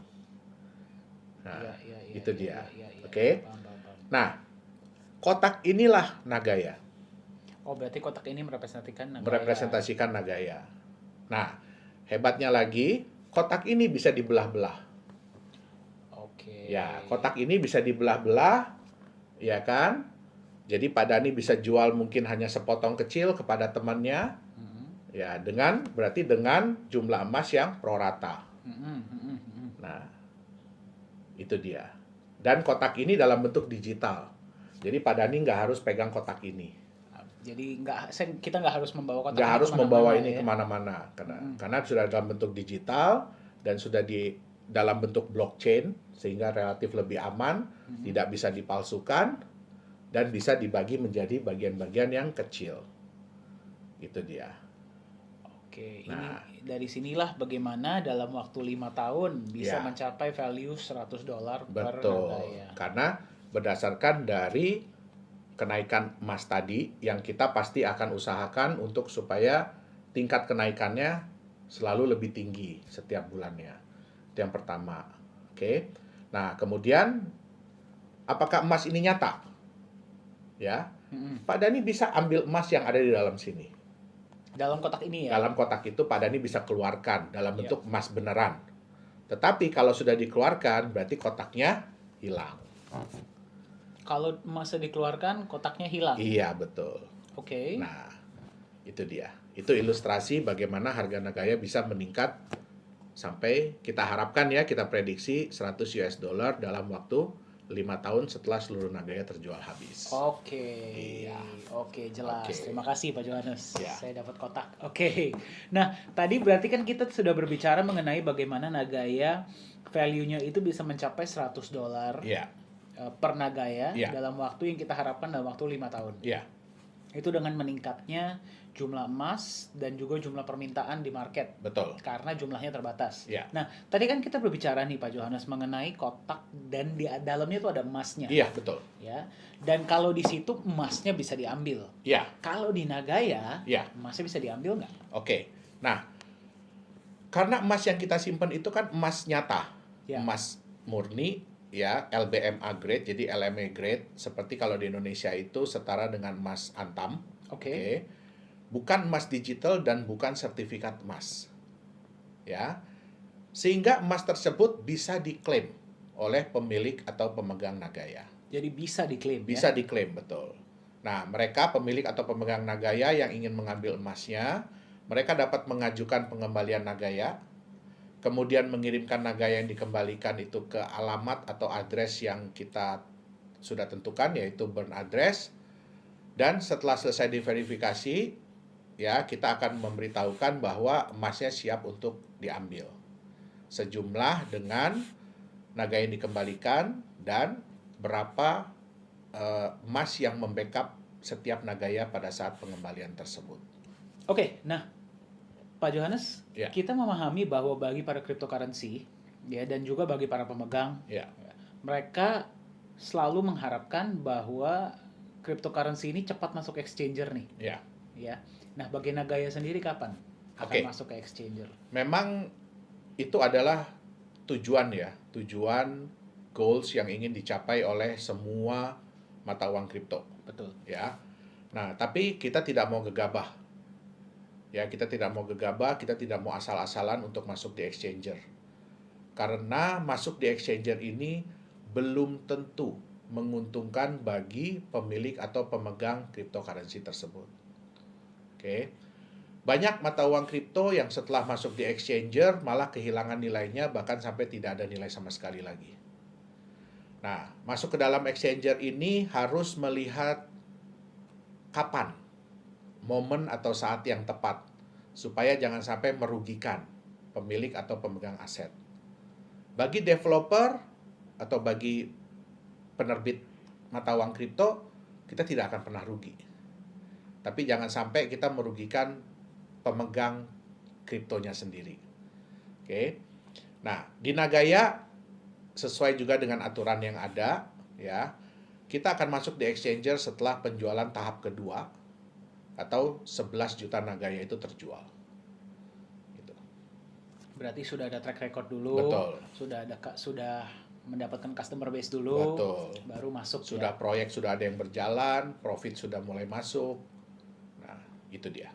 Nah, Iya, itu dia. Iya. Oke? Paham. Nah, kotak inilah Nagaya. Oh, berarti kotak ini merepresentasikan Nagaya. Merepresentasikan Nagaya. Nah, hebatnya lagi, kotak ini bisa dibelah-belah. Oke. Ya, kotak ini bisa dibelah-belah, ya kan? Jadi Pak Dhani bisa jual mungkin hanya sepotong kecil kepada temannya, ya berarti dengan jumlah emas yang prorata. Nah, itu dia. Dan kotak ini dalam bentuk digital. Jadi Pak Dhani nggak harus pegang kotak ini. Jadi kita nggak harus membawa kotak Nggak ini harus kemana-mana membawa ini ya? kemana-mana, karena sudah dalam bentuk digital dan sudah dalam bentuk blockchain sehingga relatif lebih aman, tidak bisa dipalsukan dan bisa dibagi menjadi bagian-bagian yang kecil. Itu dia. Oke, Nah. ini dari sinilah bagaimana dalam waktu 5 tahun bisa Ya. mencapai value 100 dolar per Betul. Nagaya. Karena berdasarkan dari kenaikan emas tadi yang kita pasti akan usahakan untuk supaya tingkat kenaikannya selalu lebih tinggi setiap bulannya. Itu yang pertama. Oke. Nah, kemudian apakah emas ini nyata? Ya. Pak Dhani bisa ambil emas yang ada di dalam sini. Dalam kotak ini ya? Dalam kotak itu Pak Dhani bisa keluarkan dalam Iya. bentuk emas beneran. Tetapi kalau sudah dikeluarkan berarti kotaknya hilang. Kalau emasnya dikeluarkan, kotaknya hilang. Iya, betul. Oke. Nah, itu dia. Itu ilustrasi bagaimana harga Nagaya bisa meningkat sampai kita harapkan ya, kita prediksi 100 US dollar dalam waktu 5 tahun setelah seluruh Nagaya terjual habis. Oke, Iya. oke, jelas. Oke. Terima kasih Pak Johannes. Ya. Saya dapat kotak. Oke. Nah, tadi berarti kan kita sudah berbicara mengenai bagaimana Nagaya value-nya itu bisa mencapai 100 dolar Iya, per Nagaya Ya. dalam waktu yang kita harapkan dalam waktu 5 tahun. iya, Itu dengan meningkatnya jumlah emas dan juga jumlah permintaan di market betul. karena jumlahnya terbatas. Ya. Nah, tadi kan kita berbicara nih Pak Johannes mengenai kotak dan di dalamnya itu ada emasnya. Iya, betul. Ya. Dan kalau di situ emasnya bisa diambil. Iya, Kalau di Nagaya, iya. emasnya bisa diambil nggak? Oke. Nah, karena emas yang kita simpan itu kan emas nyata. Ya. Emas murni ya, LBMA grade, jadi LME grade seperti kalau di Indonesia itu setara dengan emas antam. Oke. Bukan emas digital dan bukan sertifikat emas. Ya. Sehingga emas tersebut bisa diklaim oleh pemilik atau pemegang Nagaya. Jadi bisa diklaim Bisa ya? diklaim, betul. Nah, mereka pemilik atau pemegang Nagaya yang ingin mengambil emasnya, mereka dapat mengajukan pengembalian Nagaya, kemudian mengirimkan Nagaya yang dikembalikan itu ke alamat atau address yang kita sudah tentukan, yaitu burn address. Dan setelah selesai diverifikasi, ya kita akan memberitahukan bahwa emasnya siap untuk diambil. Sejumlah dengan Nagaya yang dikembalikan dan berapa emas yang membackup setiap Nagaya pada saat pengembalian tersebut. Oke, nah Pak Johannes, Ya. kita memahami bahwa bagi para cryptocurrency ya dan juga bagi para pemegang, Ya, mereka selalu mengharapkan bahwa cryptocurrency ini cepat masuk exchanger nih, ya. ya. Nah, bagi Nagaya sendiri kapan akan Oke. masuk ke exchanger? Memang itu adalah tujuan ya, tujuan goals yang ingin dicapai oleh semua mata uang kripto. Betul. Ya. Nah, tapi kita tidak mau gegabah. Ya, kita tidak mau gegabah, kita tidak mau asal-asalan untuk masuk di exchanger. Karena masuk di exchanger ini belum tentu menguntungkan bagi pemilik atau pemegang cryptocurrency tersebut. Oke. Banyak mata uang kripto yang setelah masuk di exchanger malah kehilangan nilainya, bahkan sampai tidak ada nilai sama sekali lagi. Nah, masuk ke dalam exchanger ini harus melihat kapan momen atau saat yang tepat supaya jangan sampai merugikan pemilik atau pemegang aset. Bagi developer atau bagi penerbit mata uang kripto, kita tidak akan pernah rugi. Tapi jangan sampai kita merugikan pemegang kriptonya sendiri. Oke. Nah, di Nagaya sesuai juga dengan aturan yang ada, ya. Kita akan masuk di exchanger setelah penjualan tahap kedua atau 11 juta Nagaya itu terjual. Gitu. Berarti sudah ada track record dulu, Betul. sudah mendapatkan customer base dulu, Betul. baru masuk Sudah ya. proyek sudah ada yang berjalan, profit sudah mulai masuk. Nah, itu dia.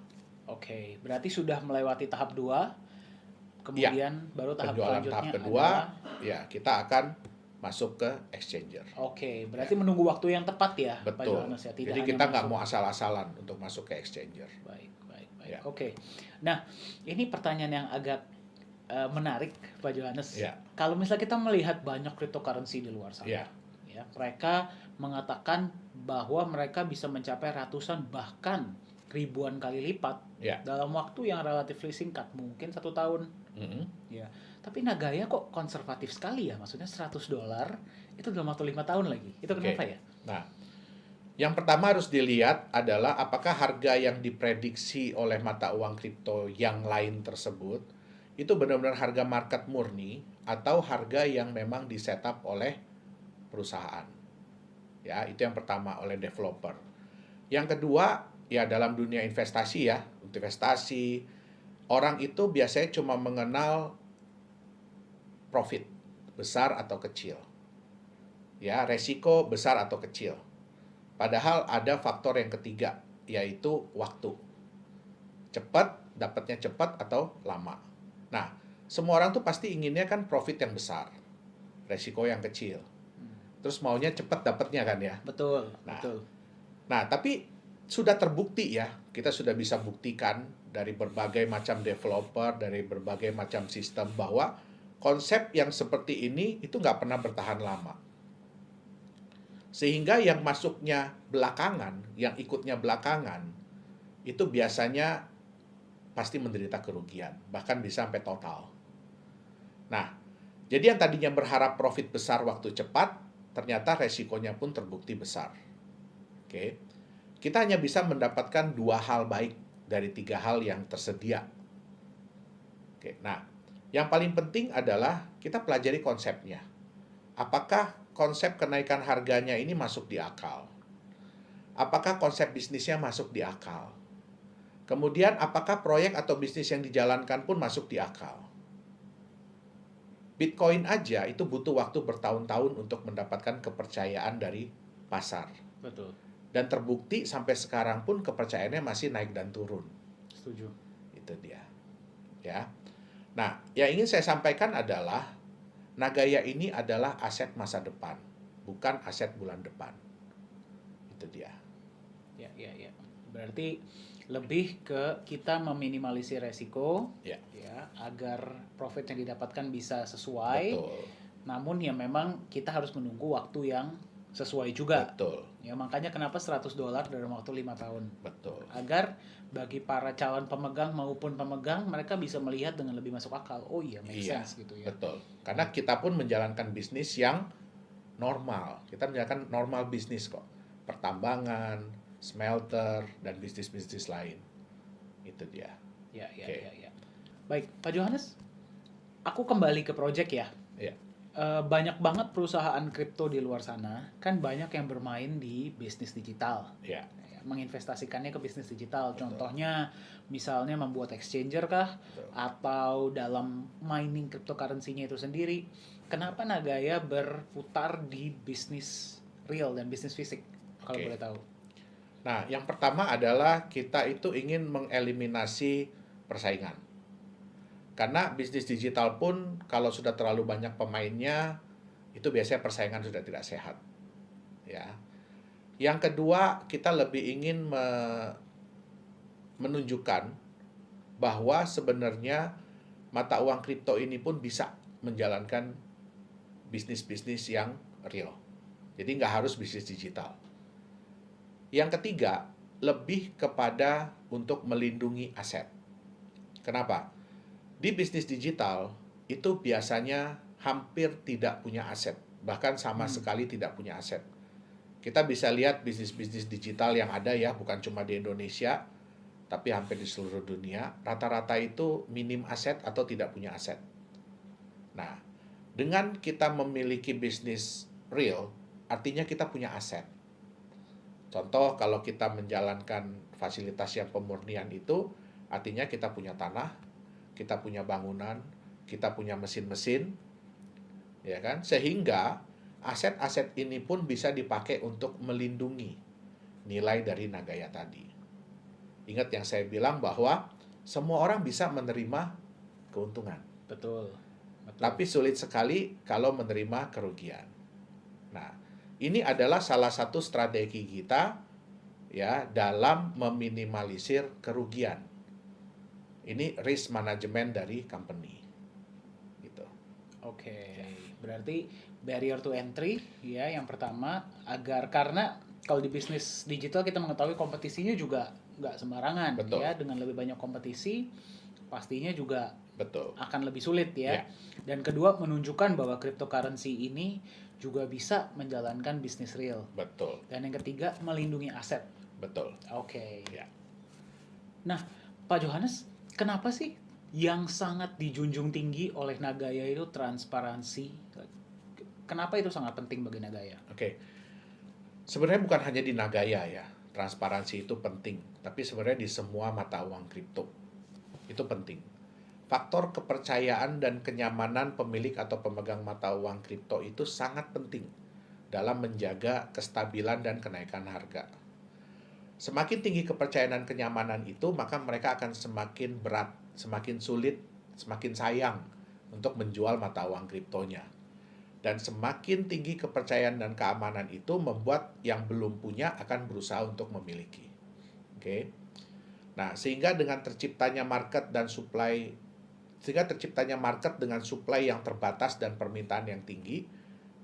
Oke, berarti sudah melewati tahap 2, kemudian baru tahap Penjualan selanjutnya tahap kedua, ya kita akan masuk ke exchanger. Oke, berarti menunggu waktu yang tepat ya, Pak Betul. Johannes ya. Tidak Jadi hanya kita nggak masuk. mau asal-asalan untuk masuk ke exchanger. Baik. Ya. Oke. Nah, ini pertanyaan yang agak menarik, Pak Johannes. Ya. Kalau misalnya kita melihat banyak cryptocurrency di luar sana, Ya. ya, mereka mengatakan bahwa mereka bisa mencapai ratusan bahkan ribuan kali lipat Ya. dalam waktu yang relatifly singkat, mungkin 1 tahun. Mm-mm. Ya, tapi Nagaya kok konservatif sekali ya, maksudnya 100 dolar itu dalam waktu 5 tahun lagi. Itu kenapa Oke. ya? Nah, yang pertama harus dilihat adalah apakah harga yang diprediksi oleh mata uang kripto yang lain tersebut itu benar-benar harga market murni atau harga yang memang disetup oleh perusahaan. Ya, itu yang pertama, oleh developer. Yang kedua, ya dalam dunia investasi ya, investasi orang itu biasanya cuma mengenal profit besar atau kecil. Ya, resiko besar atau kecil. Padahal ada faktor yang ketiga, yaitu waktu. Cepat, dapatnya cepat atau lama. Nah, semua orang tuh pasti inginnya kan profit yang besar, resiko yang kecil. Terus maunya cepat dapatnya kan ya. Betul, Nah, betul. Nah, tapi sudah terbukti ya, kita sudah bisa buktikan dari berbagai macam developer, dari berbagai macam sistem bahwa konsep yang seperti ini itu nggak pernah bertahan lama. Sehingga yang masuknya belakangan, yang ikutnya belakangan, itu biasanya pasti menderita kerugian, bahkan bisa sampai total. Nah, jadi yang tadinya berharap profit besar waktu cepat, ternyata resikonya pun terbukti besar. Oke. Kita hanya bisa mendapatkan 2 hal baik dari 3 hal yang tersedia. Oke, nah, yang paling penting adalah kita pelajari konsepnya. Apakah konsep kenaikan harganya ini masuk di akal? Apakah konsep bisnisnya masuk di akal? Kemudian, apakah proyek atau bisnis yang dijalankan pun masuk di akal? Bitcoin aja itu butuh waktu bertahun-tahun untuk mendapatkan kepercayaan dari pasar. Betul. Dan terbukti sampai sekarang pun kepercayaannya masih naik dan turun. Setuju. Itu dia. Ya. Nah, yang ingin saya sampaikan adalah Nagaya ini adalah aset masa depan, bukan aset bulan depan. Itu dia. Ya. Berarti lebih ke kita meminimalisir resiko, Ya. agar profit yang didapatkan bisa sesuai. Betul. Namun ya memang kita harus menunggu waktu yang sesuai juga. Betul. Ya makanya kenapa $100 dalam waktu 5 tahun. Betul. Agar bagi para calon pemegang maupun pemegang mereka bisa melihat dengan lebih masuk akal. Oh iya, make sense gitu ya. Betul. Karena kita pun menjalankan bisnis yang normal. Kita menjalankan normal bisnis kok. Pertambangan, smelter, dan bisnis-bisnis lain. Itu dia. Ya. Oke. Baik, Pak Johannes, aku kembali ke project ya. Ya. Banyak banget perusahaan kripto di luar sana, kan banyak yang bermain di bisnis digital. Ya. Menginvestasikannya ke bisnis digital. Contohnya misalnya membuat exchanger kah, atau dalam mining cryptocurrency-nya itu sendiri. Kenapa Nagaya berputar di bisnis real dan bisnis fisik, kalau Oke. boleh tahu? Nah, yang pertama adalah kita itu ingin mengeliminasi persaingan. Karena bisnis digital pun kalau sudah terlalu banyak pemainnya, itu biasanya persaingan sudah tidak sehat. Ya. Yang kedua, kita lebih ingin menunjukkan bahwa sebenarnya mata uang kripto ini pun bisa menjalankan bisnis-bisnis yang real. Jadi nggak harus bisnis digital. Yang ketiga, lebih kepada untuk melindungi aset. Kenapa? Di bisnis digital, itu biasanya hampir tidak punya aset. Bahkan sama sekali tidak punya aset. Kita bisa lihat bisnis-bisnis digital yang ada ya, bukan cuma di Indonesia, tapi hampir di seluruh dunia, rata-rata itu minim aset atau tidak punya aset. Nah, dengan kita memiliki bisnis real, artinya kita punya aset. Contoh, kalau kita menjalankan fasilitas yang pemurnian itu, artinya kita punya tanah, kita punya bangunan, kita punya mesin-mesin, ya kan? Sehingga aset-aset ini pun bisa dipakai untuk melindungi nilai dari Nagaya tadi. Ingat yang saya bilang bahwa semua orang bisa menerima keuntungan. Betul. Tapi sulit sekali kalau menerima kerugian. Nah, ini adalah salah satu strategi kita ya dalam meminimalisir kerugian. Ini risk management dari company. Gitu. Oke. Berarti barrier to entry ya yang pertama, agar karena kalau di bisnis digital kita mengetahui kompetisinya juga nggak sembarangan. Betul. Ya, dengan lebih banyak kompetisi pastinya juga Betul. akan lebih sulit ya. Ya. Dan kedua, menunjukkan bahwa cryptocurrency ini juga bisa menjalankan bisnis real. Betul. Dan yang ketiga, melindungi aset. Betul. Oke. Ya. Nah, Pak Johannes, kenapa sih yang sangat dijunjung tinggi oleh Nagaya itu transparansi? Kenapa itu sangat penting bagi Nagaya? Oke. Sebenarnya bukan hanya di Nagaya ya, transparansi itu penting, tapi sebenarnya di semua mata uang kripto itu penting. Faktor kepercayaan dan kenyamanan pemilik atau pemegang mata uang kripto itu sangat penting dalam menjaga kestabilan dan kenaikan harga. Semakin tinggi kepercayaan dan kenyamanan itu, maka mereka akan semakin berat, semakin sulit, semakin sayang untuk menjual mata uang kriptonya. Dan semakin tinggi kepercayaan dan keamanan itu membuat yang belum punya akan berusaha untuk memiliki. Oke. Nah, sehingga terciptanya market dengan supply yang terbatas dan permintaan yang tinggi,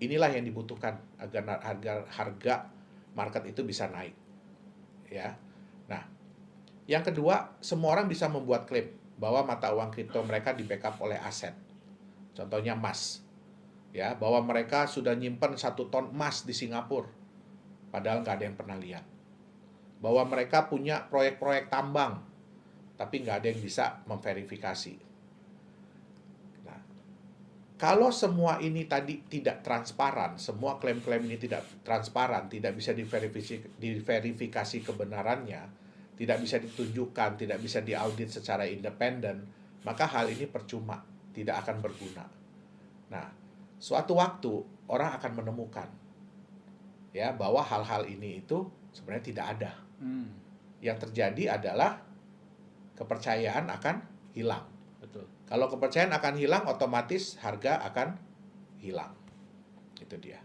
inilah yang dibutuhkan agar harga market itu bisa naik. Ya. Nah, yang kedua, semua orang bisa membuat klaim bahwa mata uang kripto mereka di-backup oleh aset. Contohnya emas. Ya, bahwa mereka sudah nyimpen 1 ton emas di Singapura, padahal nggak ada yang pernah lihat. Bahwa mereka punya proyek-proyek tambang, tapi nggak ada yang bisa memverifikasi. Nah, kalau semua ini tadi tidak transparan, semua klaim-klaim ini tidak transparan, tidak bisa diverifikasi kebenarannya, tidak bisa ditunjukkan, tidak bisa diaudit secara independen, maka hal ini percuma, tidak akan berguna. Nah, suatu waktu orang akan menemukan ya bahwa hal-hal ini itu sebenarnya tidak ada. Yang terjadi adalah kepercayaan akan hilang. Betul. Kalau kepercayaan akan hilang, otomatis harga akan hilang. Itu dia.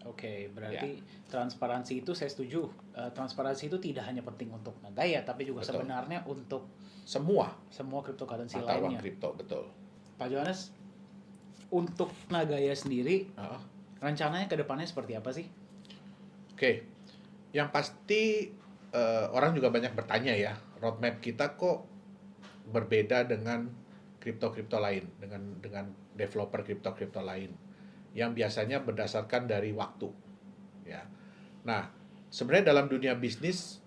Oke, berarti transparansi itu saya setuju. Transparansi itu tidak hanya penting untuk Nagaya, tapi juga Betul. sebenarnya untuk Semua cryptocurrency mata uang lainnya. kripto, betul. Pak Johannes, untuk Nagaya sendiri, rencananya ke depannya seperti apa sih? Oke, yang pasti orang juga banyak bertanya ya, roadmap kita kok berbeda dengan kripto-kripto lain, dengan developer kripto-kripto lain, yang biasanya berdasarkan dari waktu. Ya, nah sebenarnya dalam dunia bisnis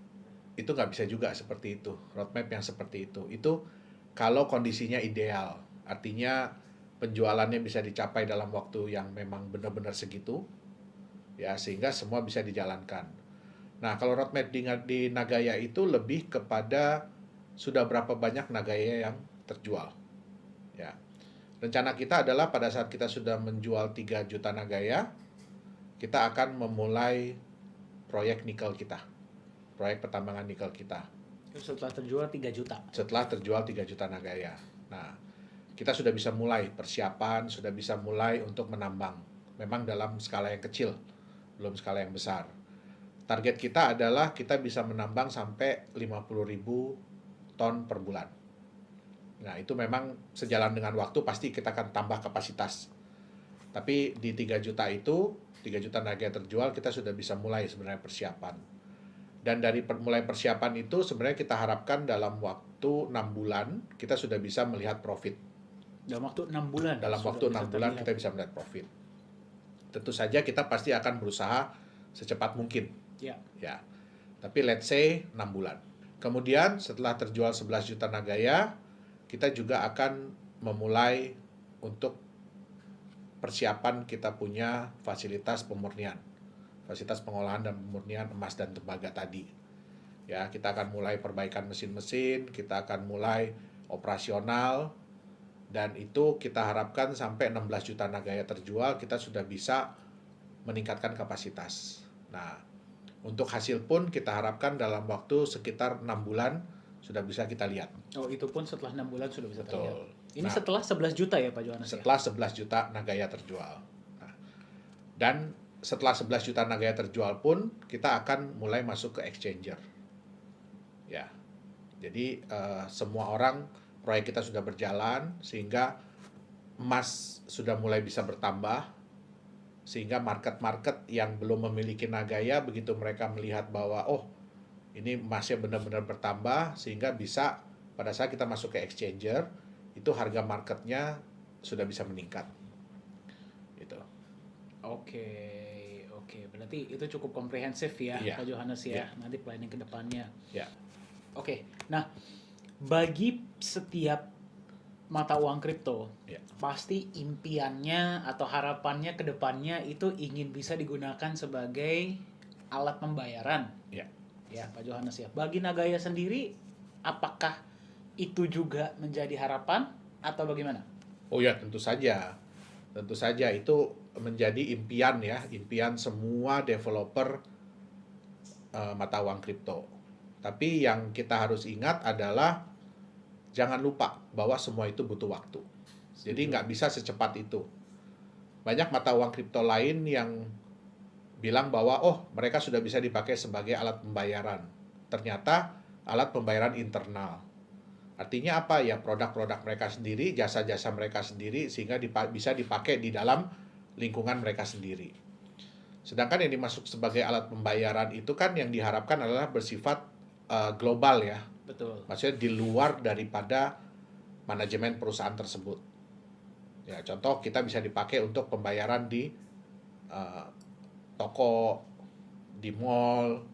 itu nggak bisa juga seperti itu, roadmap yang seperti itu. Itu kalau kondisinya ideal, artinya penjualannya bisa dicapai dalam waktu yang memang benar-benar segitu, ya sehingga semua bisa dijalankan. Nah, kalau roadmap di Nagaya itu lebih kepada sudah berapa banyak Nagaya yang terjual. Ya. Rencana kita adalah pada saat kita sudah menjual 3 juta Nagaya, kita akan memulai proyek nikel kita. Proyek pertambangan nikel kita. Setelah terjual 3 juta. Setelah terjual 3 juta Nagaya. Nah, kita sudah bisa mulai persiapan, sudah bisa mulai untuk menambang. Memang dalam skala yang kecil, belum skala yang besar. Target kita adalah kita bisa menambang sampai 50.000 ton per bulan. Nah, itu memang sejalan dengan waktu pasti kita akan tambah kapasitas. Tapi di 3 juta itu, 3 juta Nagaya terjual, kita sudah bisa mulai sebenarnya persiapan. Dan dari mulai persiapan itu sebenarnya kita harapkan dalam waktu 6 bulan kita sudah bisa melihat profit. Dalam waktu 6 bulan. Dalam waktu 6 bulan kita bisa melihat profit. Tentu saja kita pasti akan berusaha secepat mungkin. Ya. Ya. Tapi let's say 6 bulan. Kemudian setelah terjual 11 juta Nagaya, kita juga akan memulai untuk persiapan kita punya fasilitas pemurnian. Fasilitas pengolahan dan pemurnian emas dan tembaga tadi. Ya, kita akan mulai perbaikan mesin-mesin, kita akan mulai operasional, dan itu kita harapkan sampai 16 juta Nagaya terjual, kita sudah bisa meningkatkan kapasitas. Nah, untuk hasil pun kita harapkan dalam waktu sekitar 6 bulan sudah bisa kita lihat. Oh, itu pun setelah 6 bulan sudah bisa terlihat. Betul. Ini setelah 11 juta ya Pak Johannes? Setelah 11 juta Nagaya terjual. Nah, dan setelah 11 juta Nagaya terjual pun kita akan mulai masuk ke exchanger. Ya. Jadi semua orang, proyek kita sudah berjalan sehingga emas sudah mulai bisa bertambah, sehingga market-market yang belum memiliki Nagaya begitu mereka melihat bahwa oh ini emasnya benar-benar bertambah, sehingga bisa pada saat kita masuk ke exchanger itu harga marketnya sudah bisa meningkat. Gitu. Oke, berarti itu cukup komprehensif ya, Pak Johannes ya. Nanti planning ke depannya. Ya. Oke, nah bagi setiap mata uang kripto, pasti impiannya atau harapannya ke depannya itu ingin bisa digunakan sebagai alat pembayaran. Ya, Pak Johannes ya. Bagi Nagaya sendiri, apakah itu juga menjadi harapan atau bagaimana? Oh ya, tentu saja. Tentu saja itu menjadi impian ya, impian semua developer mata uang kripto. Tapi yang kita harus ingat adalah jangan lupa bahwa semua itu butuh waktu. Jadi nggak bisa secepat itu. Banyak mata uang kripto lain yang bilang bahwa oh mereka sudah bisa dipakai sebagai alat pembayaran. Ternyata alat pembayaran internal. Artinya apa? Ya produk-produk mereka sendiri, jasa-jasa mereka sendiri, sehingga bisa dipakai di dalam lingkungan mereka sendiri. Sedangkan yang dimasuk sebagai alat pembayaran itu kan yang diharapkan adalah bersifat global ya. Betul. Maksudnya di luar daripada manajemen perusahaan tersebut. Ya, contoh kita bisa dipakai untuk pembayaran di toko, di mall,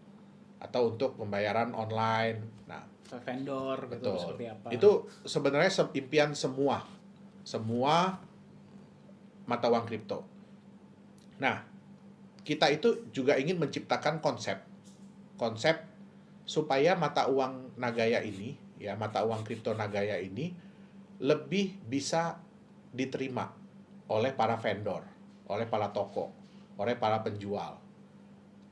atau untuk pembayaran online. Nah, Vendor gitu betul. seperti apa. Itu sebenarnya impian semua mata uang kripto. Nah, kita itu juga ingin menciptakan konsep supaya mata uang Nagaya ini, ya mata uang kripto Nagaya ini lebih bisa diterima oleh para vendor, oleh para toko, oleh para penjual.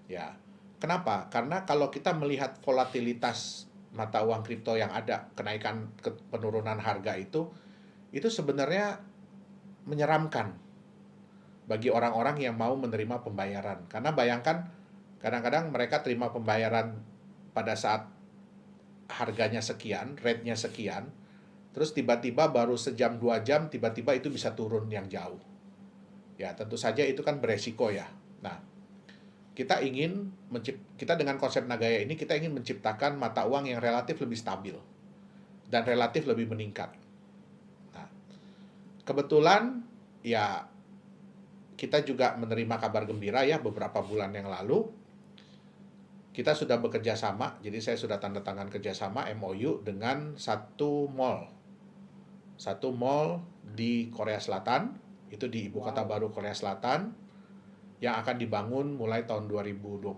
Ya, kenapa? Karena kalau kita melihat volatilitas mata uang kripto yang ada, kenaikan penurunan harga itu sebenarnya menyeramkan bagi orang-orang yang mau menerima pembayaran. Karena bayangkan kadang-kadang mereka terima pembayaran pada saat harganya sekian, rate-nya sekian, terus tiba-tiba baru sejam 2 jam tiba-tiba itu bisa turun yang jauh. Ya, tentu saja itu kan beresiko ya. Nah, kita dengan konsep Nagaya ini kita ingin menciptakan mata uang yang relatif lebih stabil dan relatif lebih meningkat. Nah, kebetulan ya kita juga menerima kabar gembira ya beberapa bulan yang lalu. Kita sudah bekerja sama, jadi saya sudah tanda tangan kerjasama MOU dengan satu mall di Korea Selatan, itu di Ibu Kota Baru Korea Selatan, yang akan dibangun mulai tahun 2021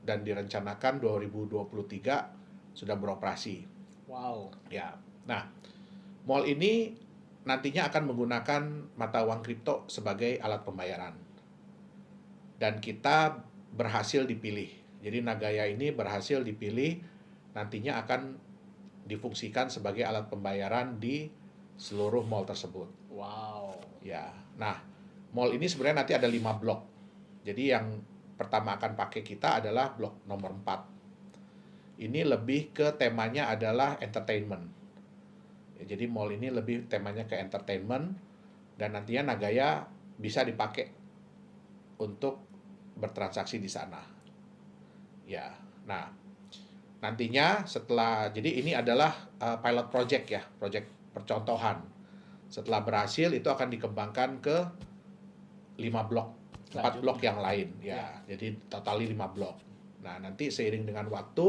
dan direncanakan 2023 sudah beroperasi. Wow. Ya. Nah, mall ini nantinya akan menggunakan mata uang kripto sebagai alat pembayaran. Dan kita berhasil dipilih. Jadi Nagaya ini berhasil dipilih nantinya akan difungsikan sebagai alat pembayaran di seluruh mall tersebut. Wow. Ya. Nah, mall ini sebenarnya nanti ada 5 blok. Jadi yang pertama akan pakai kita adalah blok nomor 4. Ini lebih ke temanya adalah entertainment. Ya, jadi mall ini lebih temanya ke entertainment dan nantinya Nagaya bisa dipakai untuk bertransaksi di sana. Ya. Nah, nantinya jadi ini adalah pilot project ya, project percontohan. Setelah berhasil itu akan dikembangkan ke 5 blok, 4 blok yang lain ya. Jadi total 5 blok. Nah, nanti seiring dengan waktu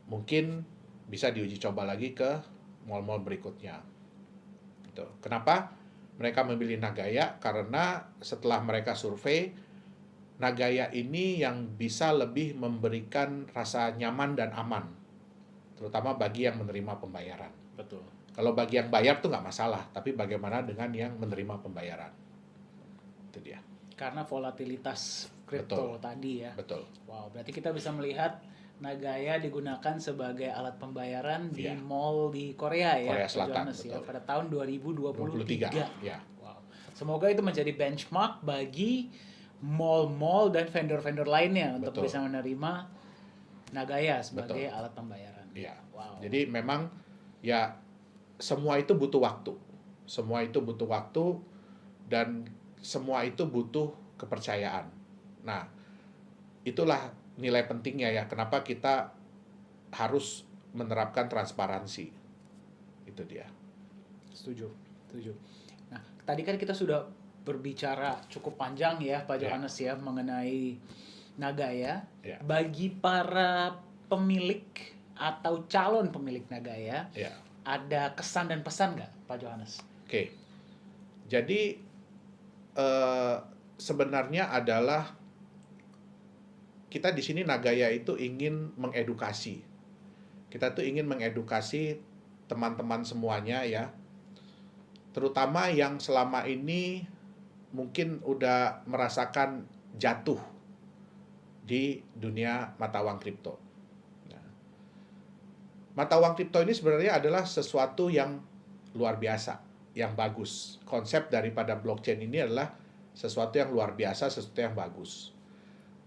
mungkin bisa diuji coba lagi ke mall-mall berikutnya. Gitu. Kenapa mereka memilih Nagaya? Karena setelah mereka survei, Nagaya ini yang bisa lebih memberikan rasa nyaman dan aman, terutama bagi yang menerima pembayaran. Betul. Kalau bagi yang bayar tuh nggak masalah, tapi bagaimana dengan yang menerima pembayaran? Itu dia. Karena volatilitas kripto tadi ya. Betul. Wow, berarti kita bisa melihat Nagaya digunakan sebagai alat pembayaran di mall di Korea ya, Korea Selatan, ya, pada tahun 2023. Ya. Wow. Semoga itu menjadi benchmark bagi mall-mall dan vendor-vendor lainnya untuk bisa menerima Nagaya sebagai alat pembayaran. Ya. Wow. Jadi memang ya semua itu butuh waktu. Semua itu butuh waktu dan semua itu butuh kepercayaan. Nah, itulah nilai pentingnya ya, kenapa kita harus menerapkan transparansi. Itu dia. Setuju. Nah, tadi kan kita sudah berbicara cukup panjang ya Pak Johannes ya mengenai Nagaya. Bagi para pemilik atau calon pemilik Nagaya, ada kesan dan pesan nggak Pak Johannes? Oke. Jadi sebenarnya adalah kita di sini Nagaya itu ingin mengedukasi. Kita tuh ingin mengedukasi teman-teman semuanya ya. Terutama yang selama ini mungkin udah merasakan jatuh di dunia mata uang kripto. Nah, mata uang kripto ini sebenarnya adalah sesuatu yang luar biasa, yang bagus. Konsep daripada blockchain ini adalah sesuatu yang luar biasa, sesuatu yang bagus.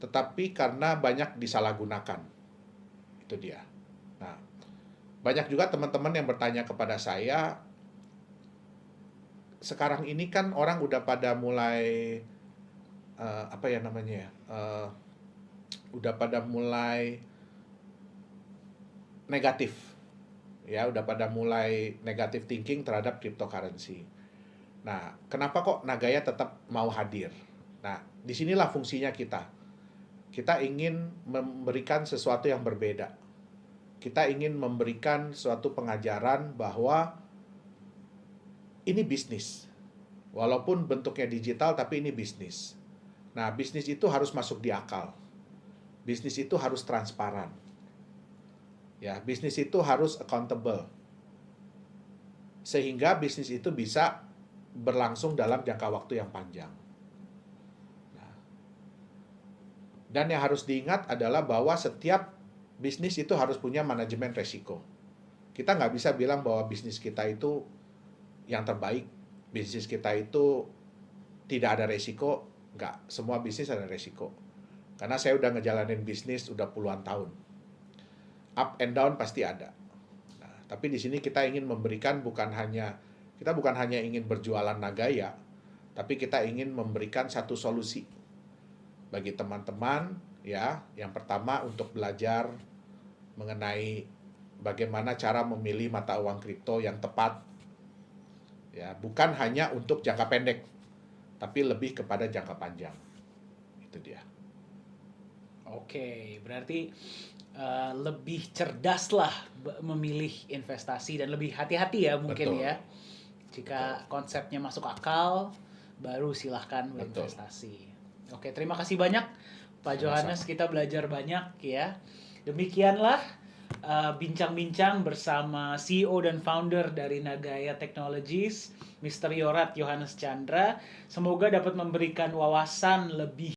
Tetapi karena banyak disalahgunakan, Itu dia. Nah, banyak juga teman-teman yang bertanya kepada saya, sekarang ini kan orang udah pada mulai apa ya namanya ya, udah pada mulai negatif, ya udah pada mulai negatif thinking terhadap cryptocurrency. Nah, kenapa kok Nagaya tetap mau hadir? Nah, disinilah fungsinya kita. Kita ingin memberikan sesuatu yang berbeda. Kita ingin memberikan suatu pengajaran bahwa ini bisnis. Walaupun bentuknya digital, tapi ini bisnis. Nah, bisnis itu harus masuk di akal. Bisnis itu harus transparan. Ya, bisnis itu harus accountable. Sehingga bisnis itu bisa berlangsung dalam jangka waktu yang panjang. Nah, dan yang harus diingat adalah bahwa setiap bisnis itu harus punya manajemen resiko. Kita nggak bisa bilang bahwa bisnis kita itu yang terbaik, bisnis kita itu tidak ada resiko. Nggak, semua bisnis ada resiko. Karena saya udah ngejalanin bisnis udah puluhan tahun. Up and down pasti ada. Nah, tapi di sini kita ingin memberikan kita bukan hanya ingin berjualan Nagaya, tapi kita ingin memberikan satu solusi bagi teman-teman, ya. Yang pertama untuk belajar mengenai bagaimana cara memilih mata uang kripto yang tepat. Ya, bukan hanya untuk jangka pendek, tapi lebih kepada jangka panjang. Itu dia. Oke, berarti lebih cerdas lah memilih investasi dan lebih hati-hati ya mungkin. Betul. Ya. Jika konsepnya masuk akal, baru silahkan Betul. berinvestasi. Oke, terima kasih banyak Pak Sama-sama. Johannes, kita belajar banyak ya. Demikianlah bincang-bincang bersama CEO dan founder dari Nagaya Technologies, Mr. Yorat Johannes Chandra. Semoga dapat memberikan wawasan lebih